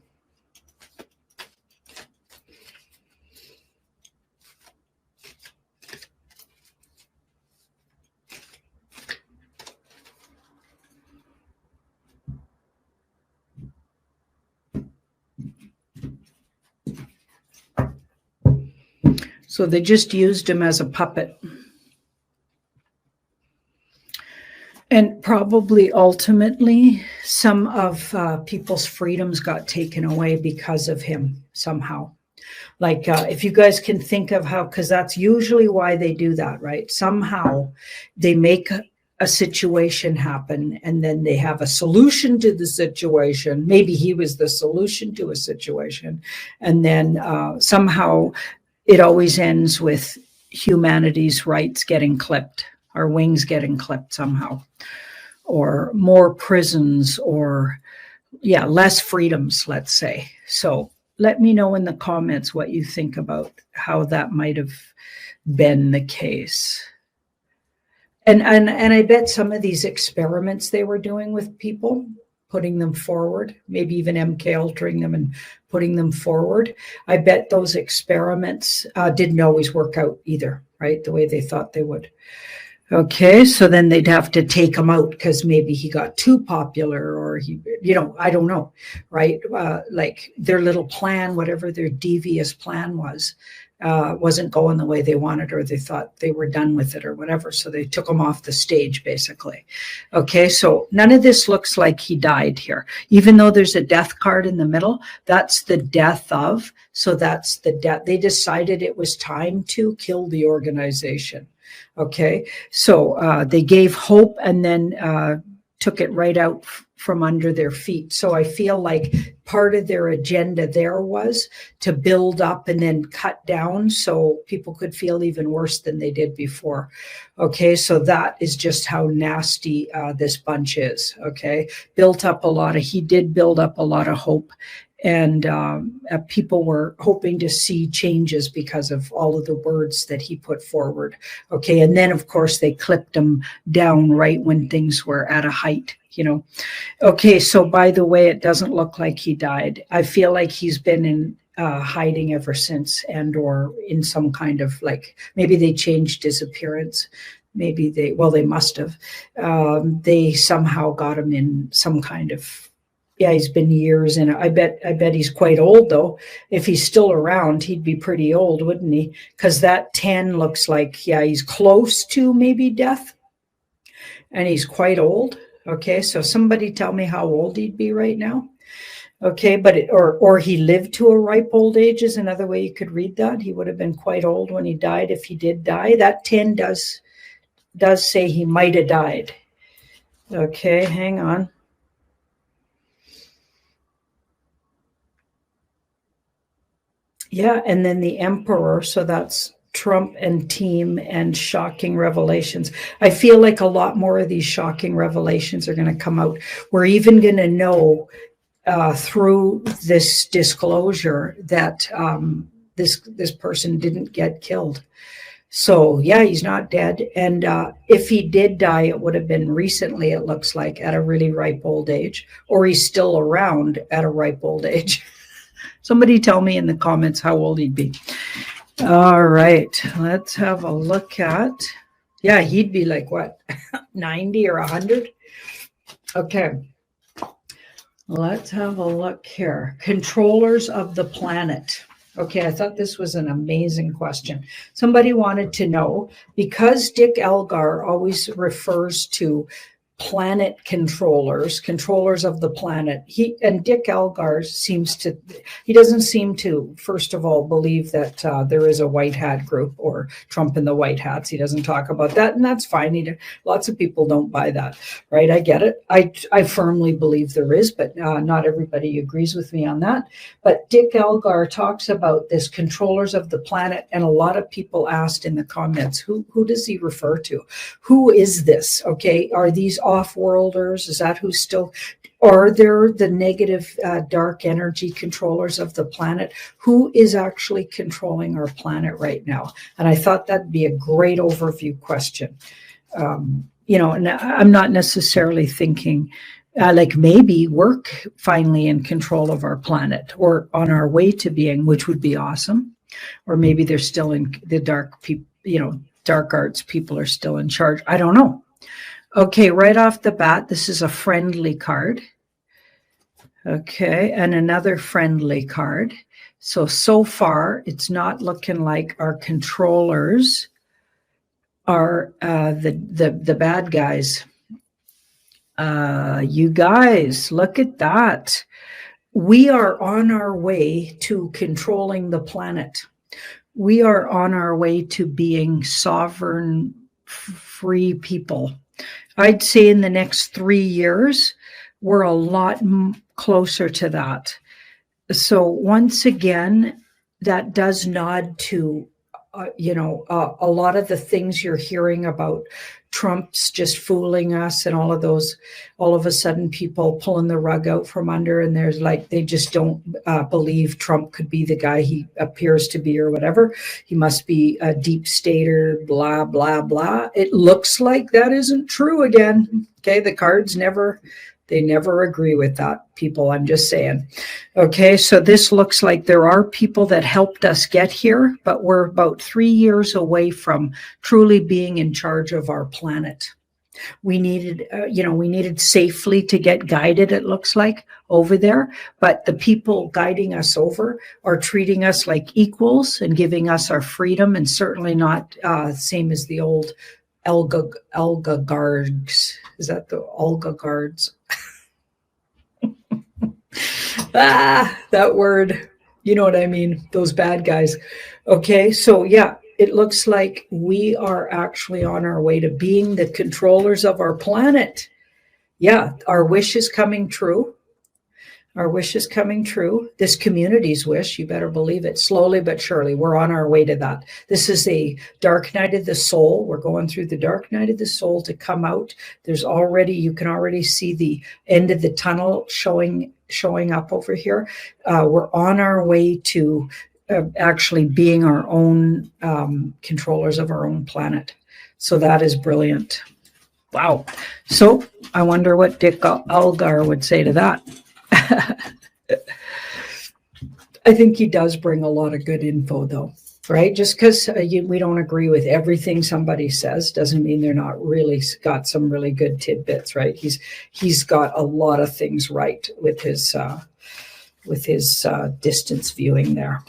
So they just used him as a puppet. And probably ultimately some of people's freedoms got taken away because of him somehow. Like if you guys can think of how, because that's usually why they do that, right? Somehow they make a situation happen and then they have a solution to the situation. Maybe he was the solution to a situation. And then somehow it always ends with humanity's rights getting clipped, our wings getting clipped somehow, or more prisons, or less freedoms, let's say. So let me know in the comments what you think about how that might have been the case. And I bet some of these experiments they were doing with people, putting them forward, maybe even MK altering them and putting them forward. I bet those experiments didn't always work out either, right? The way they thought they would. Okay, so then they'd have to take him out because maybe he got too popular, or he, I don't know, right? Like their little plan, whatever their devious plan was, wasn't going the way they wanted, or they thought they were done with it or whatever. So they took him off the stage, basically. Okay, so none of this looks like he died here. Even though there's a death card in the middle, that's the death of. So that's the death. They decided it was time to kill the organization. Okay, so they gave hope and then took it right out from under their feet. So I feel like part of their agenda there was to build up and then cut down so people could feel even worse than they did before. Okay, so that is just how nasty this bunch is. Okay, he did build up a lot of hope. And people were hoping to see changes because of all of the words that he put forward. Okay, and then of course they clipped him down right when things were at a height, Okay, so by the way, it doesn't look like he died. I feel like he's been in hiding ever since, and or in some kind of maybe they changed his appearance. Maybe they must have. They somehow got him in some kind of. Yeah, he's been years, and I bet he's quite old though. If he's still around, he'd be pretty old, wouldn't he? Because that 10 looks like, he's close to maybe death, and he's quite old. Okay, so somebody tell me how old he'd be right now. Okay, but or he lived to a ripe old age is another way you could read that. He would have been quite old when he died, if he did die. That 10 does say he might have died. Okay, hang on. Yeah, and then the Emperor, so that's Trump and team and shocking revelations. I feel like a lot more of these shocking revelations are going to come out. We're even going to know through this disclosure that this person didn't get killed. So he's not dead. And if he did die, it would have been recently, it looks like, at a really ripe old age, or he's still around at a ripe old age. Somebody tell me in the comments how old he'd be. All right, let's have a look at, he'd be like what, 90 or 100? Okay, let's have a look here. Controllers of the planet. Okay, I thought this was an amazing question. Somebody wanted to know, because Dick Elgar always refers to planet controllers of the planet. Dick Algar he doesn't seem to, first of all, believe that there is a white hat group or Trump and the white hats. He doesn't talk about that, and that's fine. Lots of people don't buy that, right? I get it. I firmly believe there is, but not everybody agrees with me on that. But Dick Algar talks about this controllers of the planet, and a lot of people asked in the comments, who does he refer to? Who is this? Okay, are these off-worlders? Is that who's still? Are there the negative dark energy controllers of the planet? Who is actually controlling our planet right now? And I thought that'd be a great overview question. And I'm not necessarily thinking like maybe we're finally in control of our planet or on our way to being, which would be awesome. Or maybe they're still in the dark people, dark arts people are still in charge. I don't know. Okay, right off the bat, this is a friendly card. Okay, and another friendly card. So far, it's not looking like our controllers are the bad guys. You guys, look at that. We are on our way to controlling the planet. We are on our way to being sovereign, free people. I'd say in the next 3 years, we're a lot closer to that. So once again, that does nod to, a lot of the things you're hearing about Trump's just fooling us and all of a sudden people pulling the rug out from under, and there's like, they just don't believe Trump could be the guy he appears to be or whatever. He must be a deep stater, blah, blah, blah. It looks like that isn't true again. Okay, the cards never agree with that, people. I'm just saying. Okay, so this looks like there are people that helped us get here, but we're about 3 years away from truly being in charge of our planet. We needed safely to get guided, it looks like, over there. But the people guiding us over are treating us like equals and giving us our freedom, and certainly not same as the old Elga guards. Is that the Olga guards? That word, you know what I mean? Those bad guys. Okay, so yeah, it looks like we are actually on our way to being the controllers of our planet. Yeah, our wish is coming true. Our wish is coming true. This community's wish, you better believe it. Slowly but surely, we're on our way to that. This is a dark night of the soul. We're going through the dark night of the soul to come out. You can already see the end of the tunnel showing up over here. We're on our way to actually being our own controllers of our own planet. So that is brilliant. Wow. So I wonder what Dick Algar would say to that. I think he does bring a lot of good info, though, right? Just because we don't agree with everything somebody says doesn't mean they're not really got some really good tidbits, right? He's got a lot of things right with his distance viewing there.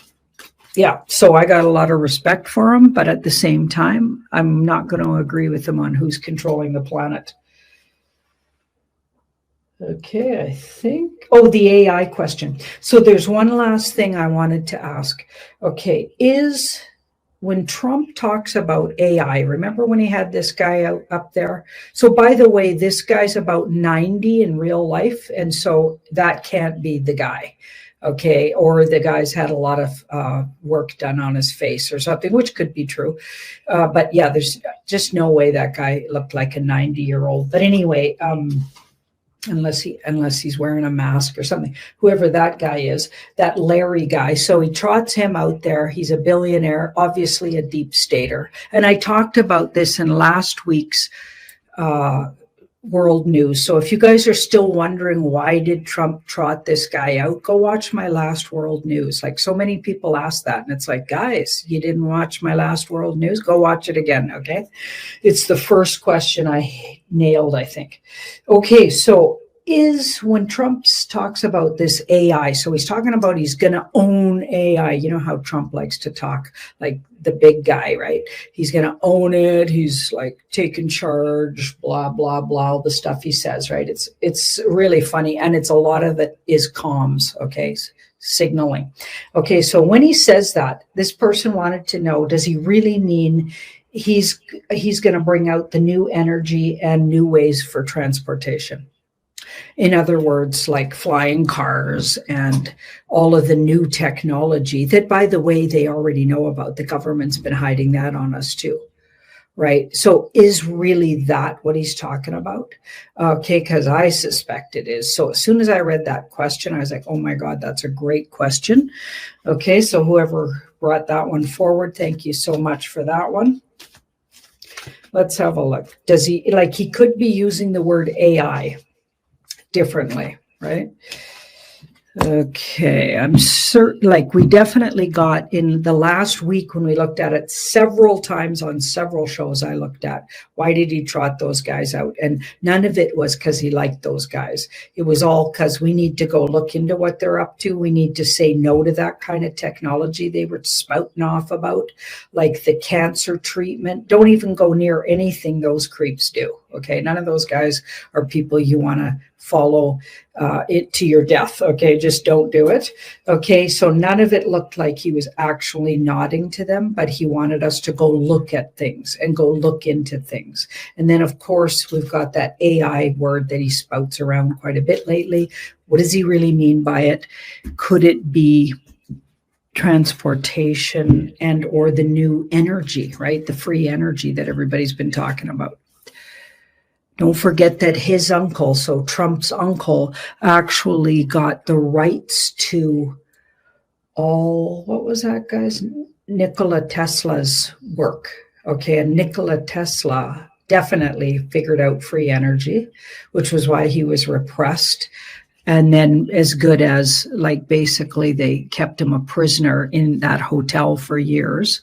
Yeah, so I got a lot of respect for him, but at the same time, I'm not going to agree with him on who's controlling the planet. Okay, I think, the AI question. So there's one last thing I wanted to ask. Okay, when Trump talks about AI, remember when he had this guy up there? So by the way, this guy's about 90 in real life, and so that can't be the guy. Okay, or the guy's had a lot of work done on his face or something, which could be true. But yeah, there's just no way that guy looked like a 90-year-old. But anyway, unless he's wearing a mask or something, whoever that guy is, that Larry guy. So he trots him out there. He's a billionaire, obviously a deep stater. And I talked about this in last week's world news. So if you guys are still wondering why did Trump trot this guy out, go watch my last world news. Like, so many people ask that, and it's like, guys, you didn't watch my last world news? Go watch it again, okay? It's the first question I nailed, I think. Okay, so is when Trump talks about this AI, so he's talking about he's going to own AI. You know how Trump likes to talk like the big guy, right? He's going to own it. He's like taking charge, blah, blah, blah, all the stuff he says, right? It's really funny. And it's a lot of it is comms, okay? Signaling. Okay, so when he says that, this person wanted to know, does he really mean he's going to bring out the new energy and new ways for transportation? In other words, like flying cars and all of the new technology that, by the way, they already know about. The government's been hiding that on us too, right? So is really that what he's talking about? Okay, because I suspect it is. So as soon as I read that question, I was like, oh my God, that's a great question. Okay, so whoever brought that one forward, thank you so much for that one. Let's have a look. Does he, like, he could be using the word AI differently, right? Okay, I'm certain, like we definitely got in the last week when we looked at it several times on several shows I looked at, why did he trot those guys out? And none of it was because he liked those guys. It was all because we need to go look into what they're up to. We need to say no to that kind of technology they were spouting off about, like the cancer treatment. Don't even go near anything those creeps do, okay? None of those guys are people you want to follow it to your death. Okay, just don't do it. Okay, so none of it looked like he was actually nodding to them, but he wanted us to go look at things and go look into things. And then, of course, we've got that AI word that he spouts around quite a bit lately. What does he really mean by it? Could it be transportation and or the new energy, right? The free energy that everybody's been talking about. Don't forget that his uncle, so Trump's uncle, actually got the rights to all, what was that guy's? Nikola Tesla's work. Okay, and Nikola Tesla definitely figured out free energy, which was why he was repressed. And then as good as, like, basically they kept him a prisoner in that hotel for years.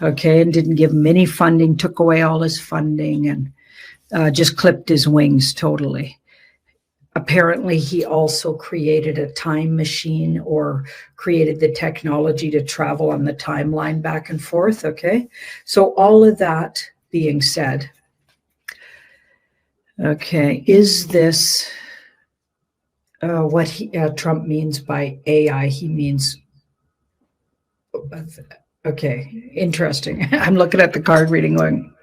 Okay, and didn't give him any funding, took away all his funding, and just clipped his wings totally. Apparently, he also created a time machine or created the technology to travel on the timeline back and forth, okay? So all of that being said, okay, is this what Trump means by AI? He means, okay, interesting. I'm looking at the card reading going,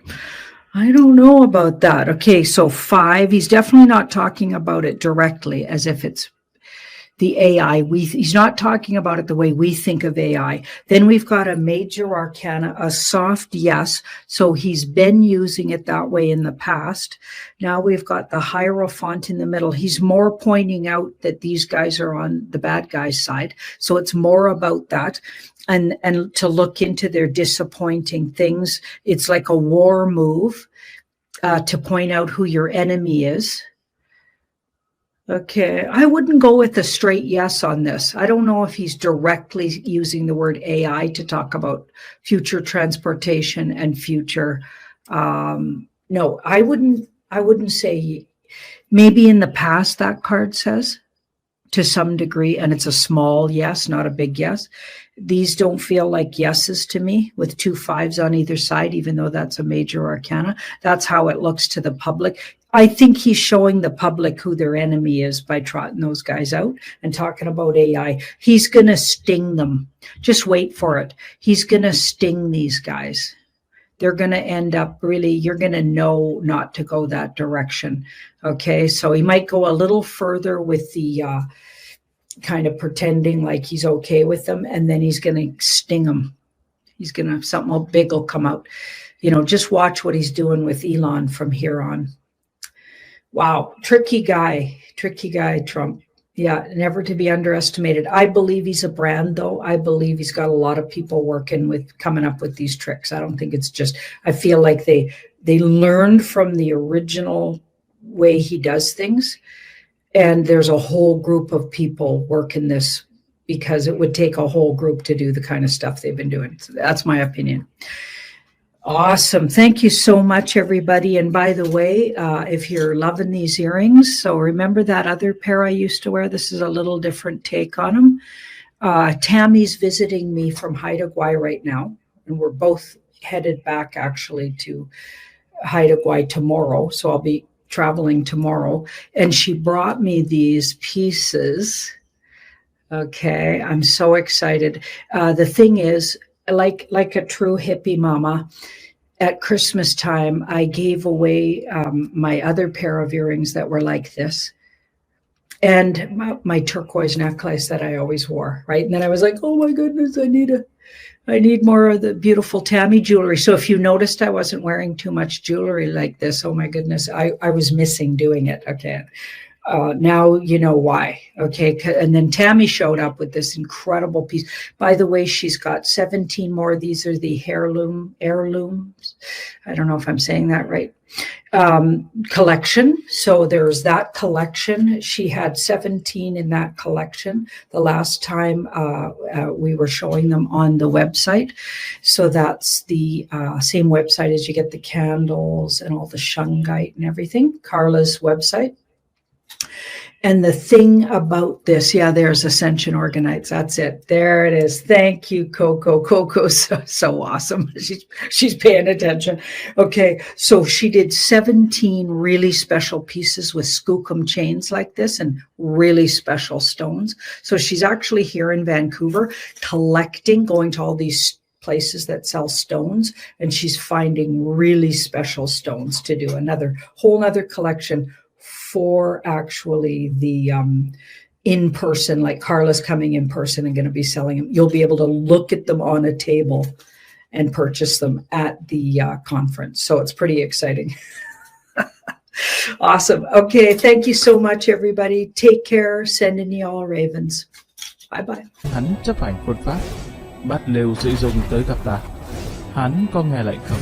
I don't know about that. Okay, so 5, he's definitely not talking about it directly as if it's the AI. He's not talking about it the way we think of AI. Then we've got a major arcana, a soft yes. So he's been using it that way in the past. Now we've got the Hierophant in the middle. He's more pointing out that these guys are on the bad guy's side. So it's more about that. And to look into their disappointing things. It's like a war move to point out who your enemy is. Okay, I wouldn't go with a straight yes on this. I don't know if he's directly using the word AI to talk about future transportation and future. No, I wouldn't say. Maybe in the past that card says to some degree, and it's a small yes, not a big yes. These don't feel like yeses to me with 2 5s on either side, even though that's a major arcana. That's how it looks to the public. I think he's showing the public who their enemy is by trotting those guys out and talking about AI. He's going to sting them. Just wait for it. He's going to sting these guys. They're going to end up really, you're going to know not to go that direction. Okay, so he might go a little further with the kind of pretending like he's okay with them, and then he's going to sting them. He's going to, something big will come out. You know, just watch what he's doing with Elon from here on. Wow, tricky guy, Trump. Yeah, never to be underestimated. I believe he's a brand, though. I believe he's got a lot of people working with coming up with these tricks. I don't think it's just, I feel like they learned from the original way he does things. And there's a whole group of people working this because it would take a whole group to do the kind of stuff they've been doing. So that's my opinion. Awesome. Thank you so much, everybody. And by the way, if you're loving these earrings, so remember that other pair I used to wear? This is a little different take on them. Tammy's visiting me from Haida Gwaii right now, and we're both headed back actually to Haida Gwaii tomorrow. So I'll be traveling tomorrow. And she brought me these pieces. Okay, I'm so excited. The thing is, like a true hippie mama, at Christmas time, I gave away my other pair of earrings that were like this, and my turquoise necklace that I always wore, right? And then I was like, oh my goodness, I need more of the beautiful Tammy jewelry. So if you noticed I wasn't wearing too much jewelry like this, oh my goodness, I was missing doing it. Okay. Now you know why. Okay. And then Tammy showed up with this incredible piece. By the way, she's got 17 more. These are the heirlooms. I don't know if I'm saying that right. Collection. So there's that collection. She had 17 in that collection the last time we were showing them on the website. So that's the same website as you get the candles and all the shungite and everything, Carla's website. And the thing about this, yeah, there's Ascension Organites. That's it. There it is. Thank you, Coco. Coco's so awesome. She's paying attention. Okay, so she did 17 really special pieces with skookum chains like this and really special stones. So she's actually here in Vancouver collecting, going to all these places that sell stones, and she's finding really special stones to do another whole other collection for actually the in-person, like Carla's coming in person and going to be selling them. You'll be able to look at them on a table and purchase them at the conference. So it's pretty exciting. Awesome. Okay. Thank you so much, everybody. Take care. Sending you all ravens. Bye-bye. Hắn chấp hành khuôn pháp, bắt Lưu Sĩ Dung tới gặp ta. Hắn có nghe lệnh không?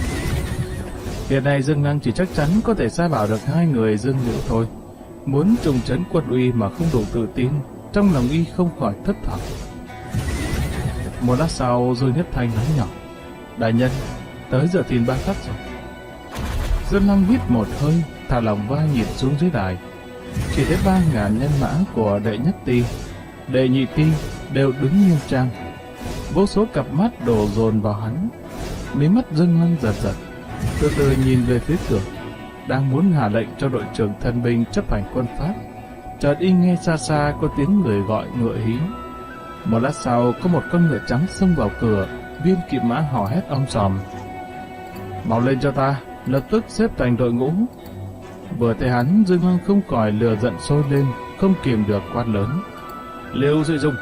Hiện nay Dương Lăng chỉ chắc chắn có thể sai bảo được 2 người Dương Liệu thôi. Muốn trùng trấn quân uy mà không đủ tự tin, trong lòng y không khỏi thất vọng. Một lát sau, Dương Nhất Thanh nói nhỏ: đại nhân, tới giờ tin 3 khắc rồi. Dương Lăng hít một hơi, thả lỏng vai nhìn xuống dưới đài. Chỉ thấy 3.000 nhân mã của đệ nhất ti, đệ nhị ti đều đứng nghiêm trang. Vô số cặp mắt đổ dồn vào hắn. Mí mắt Dương Lăng giật giật, từ từ nhìn về phía cửa, đang muốn hạ lệnh cho đội trưởng thân binh chấp hành quân pháp. Chợt y nghe xa xa có tiếng người gọi ngựa hí. Một lát sau, có một con ngựa trắng xông vào cửa. Viên kỵ mã hò hét om sòm: mau lên cho ta, lập tức xếp thành đội ngũ. Vừa thấy hắn, Dương Lăng không khỏi lửa giận sôi lên, không kìm được quát lớn: Liêu Sĩ Dung,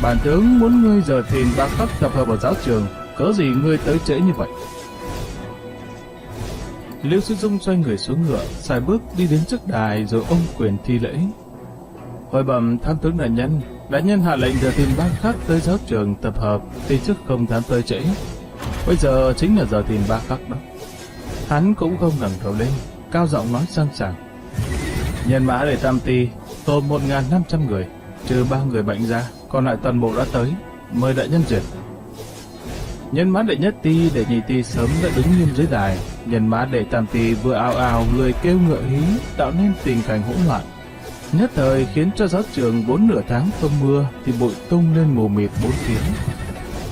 bản tướng muốn ngươi giờ thìn 3 khắc tập hợp ở giáo trường, cớ gì ngươi tới trễ như vậy? Liêu Sĩ Dung xoay người xuống ngựa, sải bước đi đến trước đài rồi ôm quyền thi lễ: hồi bẩm tham tướng đại nhân hạ lệnh giờ thìn 3 khắc tới giáo trường tập hợp, thì trước không dám tới trễ. Bây giờ chính là giờ thìn 3 khắc đó. Hắn cũng không ngẩng đầu lên, cao giọng nói sang sảng: nhân mã để tam ti gồm 1.500 người, trừ 3 người bệnh ra, còn lại toàn bộ đã tới, mời đại nhân duyệt. Nhân mã đệ nhất ti, đệ nhị ti sớm đã đứng nghiêm dưới đài. Nhân mã đệ tam ti vừa ào ào người kêu ngựa hí, tạo nên tình cảnh hỗn loạn, nhất thời khiến cho giáo trường 4 nửa tháng không mưa thì bụi tung lên mù mịt 4 phía.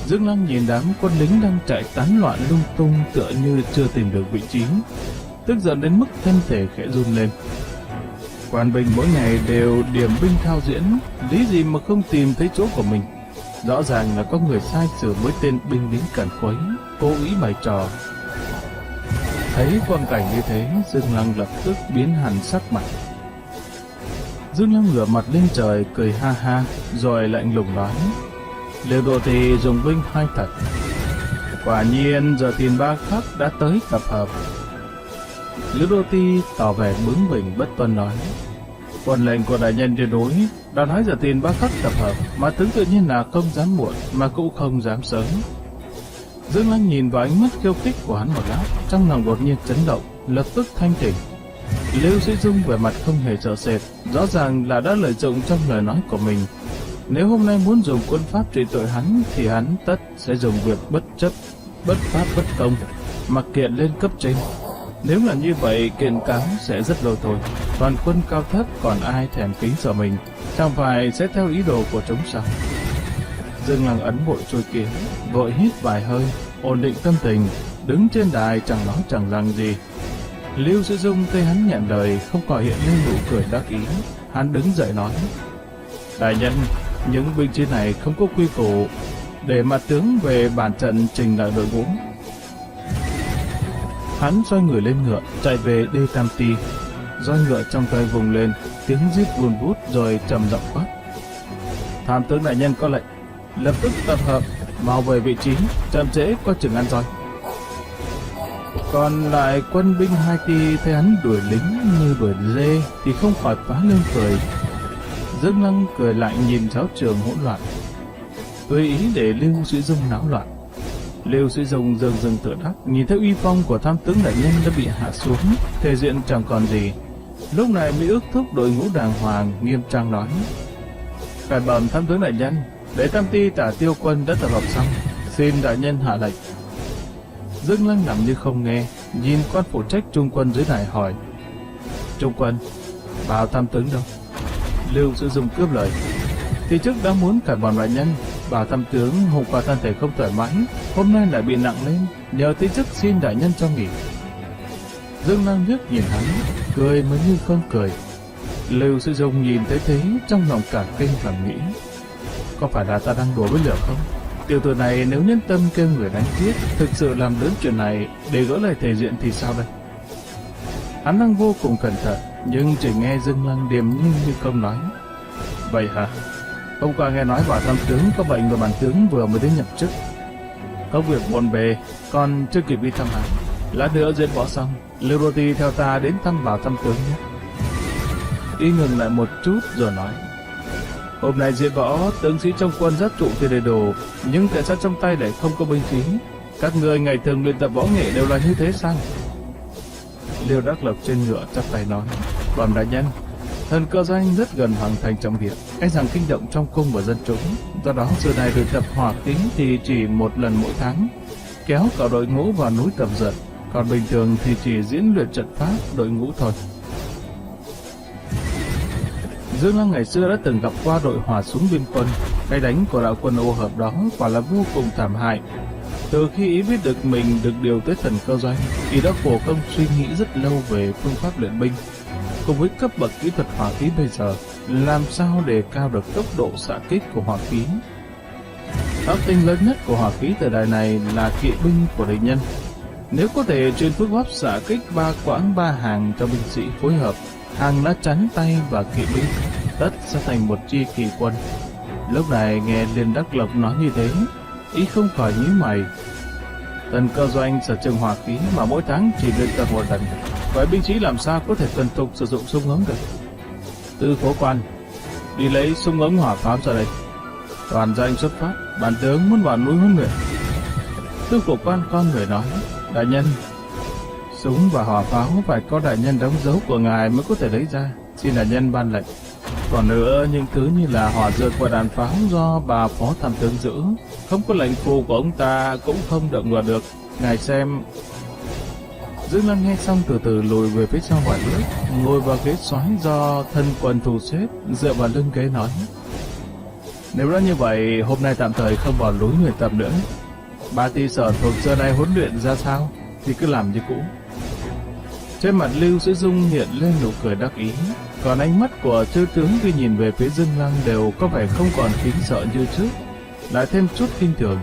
Dương Lăng nhìn đám quân lính đang chạy tán loạn lung tung tựa như chưa tìm được vị trí, tức giận đến mức thân thể khẽ run lên. Quan binh mỗi ngày đều điểm binh thao diễn, lý gì mà không tìm thấy chỗ của mình? Rõ ràng là có người sai sử với tên binh lính cản quấy, cố ý bày trò. Thấy quang cảnh như thế, Dương Lăng lập tức biến hẳn sắc mặt. Dương Lăng ngửa mặt lên trời cười ha ha, rồi lạnh lùng nói: Liêu Đô thì dùng binh hay thật. Quả nhiên giờ thìn 3 khắc đã tới tập hợp. Liêu Đô Ti tỏ vẻ bướng bỉnh bất tuân nói: quân lệnh của đại nhân trên núi đã nói giờ thìn 3 khắc tập hợp, mà tướng tự nhiên là không dám muộn mà cũng không dám sớm. Dương Lăng nhìn vào ánh mắt khiêu khích của hắn một lát, trong lòng đột nhiên chấn động, lập tức thanh tỉnh. Liêu Sĩ Dung vẻ mặt không hề sợ sệt, rõ ràng là đã lợi dụng trong lời nói của mình. Nếu hôm nay muốn dùng quân pháp trị tội hắn, thì hắn tất sẽ dùng việc bất chấp, bất pháp bất công. mặc kiện lên cấp trên. Nếu là như vậy, kiện cáo sẽ rất lâu thôi. Toàn quân cao thấp còn ai thèm kính sợ mình, chẳng phải sẽ theo ý đồ của chúng sao? Dương Lăng ấn vội trôi kiếm, vội hít vài hơi, ổn định tâm tình, đứng trên đài chẳng nói chẳng rằng gì. Lưu Sĩ Dung thấy hắn nhận lời, không khỏi hiện lên nụ cười đắc ý. Hắn đứng dậy nói: đại nhân, những binh sĩ này không có quy củ, để mặt tướng về bản trận trình lại đội ngũ. Hắn xoay người lên ngựa, chạy về đê Tam Ti. Roi ngựa trong tay vùng lên, tiếng rít vun vút rồi trầm giọng quát: tham tướng đại nhân có lệnh, lập tức tập hợp, mau về vị trí, chậm trễ coi chừng ăn roi. Còn lại quân binh Hai Ti thấy hắn đuổi lính như đuổi dê thì không khỏi phá lên cười. Dương Lăng cười lại nhìn giáo trường hỗn loạn, tùy ý để Lưu Sĩ Dung náo loạn. Lưu Sĩ Dung dường dừng tự đắc, nhìn thấy uy phong của tham tướng đại nhân đã bị hạ xuống, thể diện chẳng còn gì. Lúc này mới ước thúc đội ngũ đàng hoàng, nghiêm trang nói: khải bẩm tham tướng đại nhân, để Tam Ti Tả Tiêu quân đã tập hợp xong, xin đại nhân hạ lệnh. Dương Lăng nằm như không nghe, nhìn quan phụ trách trung quân dưới đài hỏi: trung quân, bảo tham tướng đâu? Lưu Sĩ Dung cướp lời: thì trước đã muốn cải bọn đại nhân, bảo tham tướng hôm qua thân thể không thoải mái, hôm nay lại bị nặng lên, nhờ tí chức xin đại nhân cho nghỉ. Dương Lăng liếc nhìn hắn, cười mới như không cười. Lưu Sĩ Dung nhìn thấy thế, trong lòng cả kinh và nghĩ: có phải là ta đang đùa với lửa không? Tiểu tử này nếu nhân tâm kêu người đánh giết, thực sự làm lớn chuyện này để gỡ lại thể diện thì sao đây? Hắn đang vô cùng cẩn thận, nhưng chỉ nghe Dương Lăng điềm nhiên như không nói: vậy hả? Hôm qua nghe nói bảo tham tướng có bệnh và bản tướng vừa mới đến nhậm chức, có việc bộn bề, còn chưa kịp đi thăm hắn. Lát nữa diễn võ xong, Lưu Đô Ti theo ta đến thăm bảo tham tướng nhé. Y ngừng lại một chút rồi nói: hôm nay diễn võ, tướng sĩ trong quân giáp trụ thì đầy đủ, nhưng tại sao trong tay lại không có binh khí? Các người ngày thường luyện tập võ nghệ đều là như thế sao? Liêu Đắc Lộc trên ngựa chắp tay nói: bẩm đại nhân, thần Cơ Doanh rất gần hoàn thành trọng việc, e rằng kinh động trong cung và dân chúng, do đó xưa này luyện tập hỏa kính thì chỉ một lần mỗi tháng, kéo cả đội ngũ vào núi tập dượt, còn bình thường thì chỉ diễn luyện trận pháp đội ngũ thôi. Dương Lăng ngày xưa đã từng gặp qua đội hỏa súng biên quân, cái đánh của đạo quân ô hợp đó quả là vô cùng thảm hại. Từ khi ý biết được mình được điều tới thần Cơ Doanh, y đã khổ công suy nghĩ rất lâu về phương pháp luyện binh. Cùng với cấp bậc kỹ thuật hỏa khí bây giờ, làm sao để cao được tốc độ xạ kích của hỏa khí? Áp tinh lớn nhất của hỏa khí thời đại này là kỵ binh của địch nhân. Nếu có thể truyền phương pháp xạ kích 3 quãng 3 hàng cho binh sĩ phối hợp, hàng lá chắn tay và kỵ binh, tất sẽ thành một chi kỳ quân. Lúc này nghe Liên Đắc Lộc nói như thế, ý không khỏi nhíu mày. Thần Cơ Doanh sở trường hỏa khí mà mỗi tháng chỉ luyện tập một lần, vậy binh sĩ làm sao có thể tuần thục sử dụng súng ống được? Tư Phó Quan, đi lấy súng ống hỏa pháo ra đây. Toàn danh xuất phát, bản tướng muốn vào núi huấn luyện. Tư Phó Quan con người nói: đại nhân, súng và hỏa pháo phải có đại nhân đóng dấu của ngài mới có thể lấy ra, xin đại nhân ban lệnh. Còn nữa, những thứ như là hỏa dược và đạn pháo do bà phó tham tướng giữ, không có lệnh phù của ông ta cũng không động vào được. Ngài xem. Dương Lăng nghe xong từ từ lùi về phía sau vài bước, ngồi vào ghế xoáy do thân quân thu xếp, dựa vào lưng ghế nói: nếu đã như vậy, hôm nay tạm thời không vào núi luyện tập nữa. Ba ti sở thuộc giờ này huấn luyện ra sao thì cứ làm như cũ. Trên mặt Lưu Sĩ Dung hiện lên nụ cười đắc ý, còn ánh mắt của chư tướng khi nhìn về phía Dương Lăng đều có vẻ không còn kính sợ như trước, lại thêm chút khinh thường.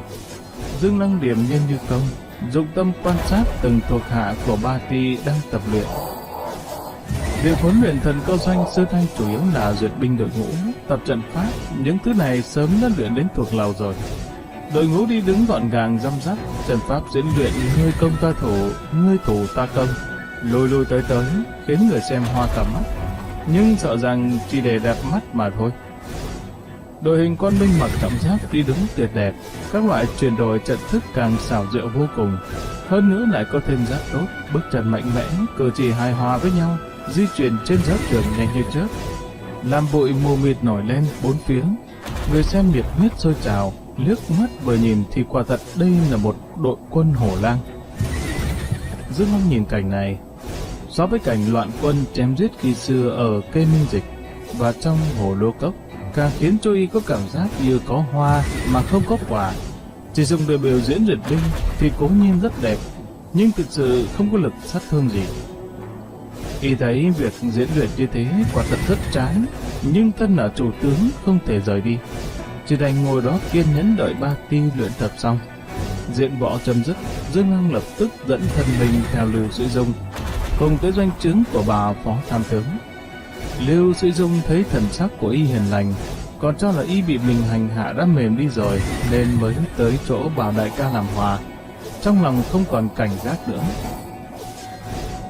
Dương Lăng điềm nhiên như không, dụng tâm quan sát từng thuộc hạ của Ba Ti đang tập luyện. Việc huấn luyện thần Cơ Doanh xưa nay chủ yếu là duyệt binh đội ngũ, tập trận pháp, những thứ này sớm đã luyện đến thuộc lầu rồi. Đội ngũ đi đứng gọn gàng răm rắp, trận pháp diễn luyện ngươi công ta thủ, ngươi thủ ta công, lùi lùi tới tới, khiến người xem hoa cả mắt, nhưng sợ rằng chỉ để đẹp mắt mà thôi. Đội hình quân binh mặc trọng giáp đi đứng tuyệt đẹp, các loại chuyển đổi trận thức càng xảo diệu vô cùng. Hơn nữa lại có thêm giáp tốt, bước chân mạnh mẽ, cử chỉ hài hòa với nhau, di chuyển trên giáp trường nhanh như chớp, làm bụi mù mịt nổi lên bốn phía. Người xem nhiệt huyết sôi trào, liếc mắt vừa nhìn thì quả thật đây là một đội quân hổ lang. Dương Lăng nhìn cảnh này, so với cảnh loạn quân chém giết khi xưa ở cây Minh Dịch và trong hồ Lô Cốc, càng khiến cho y có cảm giác như có hoa mà không có quả. Chỉ dùng để biểu diễn duyệt binh thì cố nhiên rất đẹp, nhưng thực sự không có lực sát thương gì. Y thấy việc diễn luyện như thế quả thật rất chán, nhưng thân là chủ tướng không thể rời đi, chỉ đành ngồi đó kiên nhẫn đợi Ba Ti luyện tập xong. Diễn võ chấm dứt, Dương Lăng lập tức dẫn thân mình theo Lưu Sĩ Dung cùng tới doanh trướng của bà phó tham tướng. Lưu Sĩ Dung thấy thần sắc của y hiền lành, còn cho là y bị mình hành hạ đã mềm đi rồi, nên mới tới chỗ bảo đại ca làm hòa, trong lòng không còn cảnh giác nữa.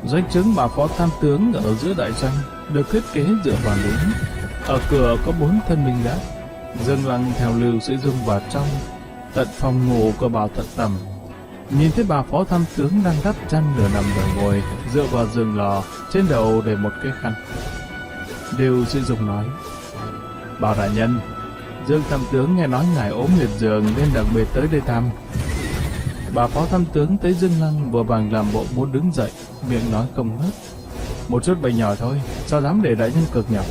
Doanh trướng bà phó tham tướng ở giữa đại doanh được thiết kế dựa vào núi, ở cửa có 4 thân binh gác. Dương Lăng theo Lưu Sĩ Dung vào trong tận phòng ngủ của Bảo Thận Tầm, nhìn thấy bà phó tham tướng đang đắp chăn nửa nằm nửa ngồi dựa vào giường lò, trên đầu để một cái khăn. Lưu Sĩ Dung nói: "Bảo đại nhân, Dương tham tướng nghe nói ngài ốm liệt giường nên đặc biệt tới đây thăm." Bà phó tham tướng thấy Dương Lăng vừa vàng làm bộ muốn đứng dậy, miệng nói không ngớt: "Một chút bệnh nhỏ thôi, sao dám để đại nhân cực nhọc.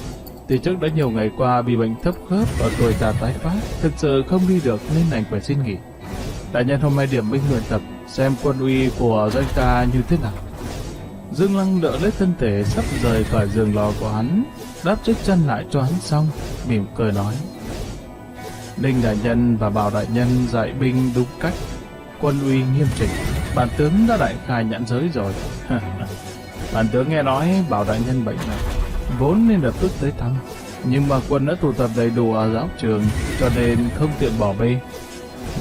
Từ trước đã nhiều ngày qua bị bệnh thấp khớp và tuổi già tái phát, thực sự không đi được nên đành phải xin nghỉ. Đại nhân hôm nay điểm binh luyện tập, xem quân uy của doanh ta như thế nào." Dương Lăng đỡ lấy thân thể sắp rời khỏi giường lò của hắn, đáp chiếc chân lại cho hắn xong, mỉm cười nói: "Ninh đại nhân và Bảo đại nhân dạy binh đúng cách, quân uy nghiêm chỉnh, bản tướng đã đại khai nhãn giới rồi." "Bản tướng nghe nói Bảo đại nhân bệnh nặng, vốn nên lập tức tới thăm, nhưng mà quân đã tụ tập đầy đủ ở giáo trường, cho nên không tiện bỏ bê,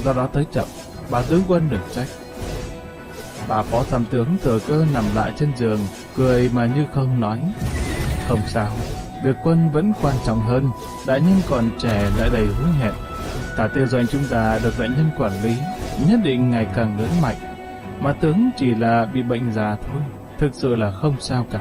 do đó tới chậm, bà tướng quân đừng trách." Bà phó tham tướng thừa cơ nằm lại trên giường, cười mà như không nói: "Không sao, việc quân vẫn quan trọng hơn, đại nhân còn trẻ lại đầy hứa hẹn. Cả tiêu doanh chúng ta được đại nhân quản lý, nhất định ngày càng lớn mạnh, mà tướng chỉ là bị bệnh già thôi, thực sự là không sao cả."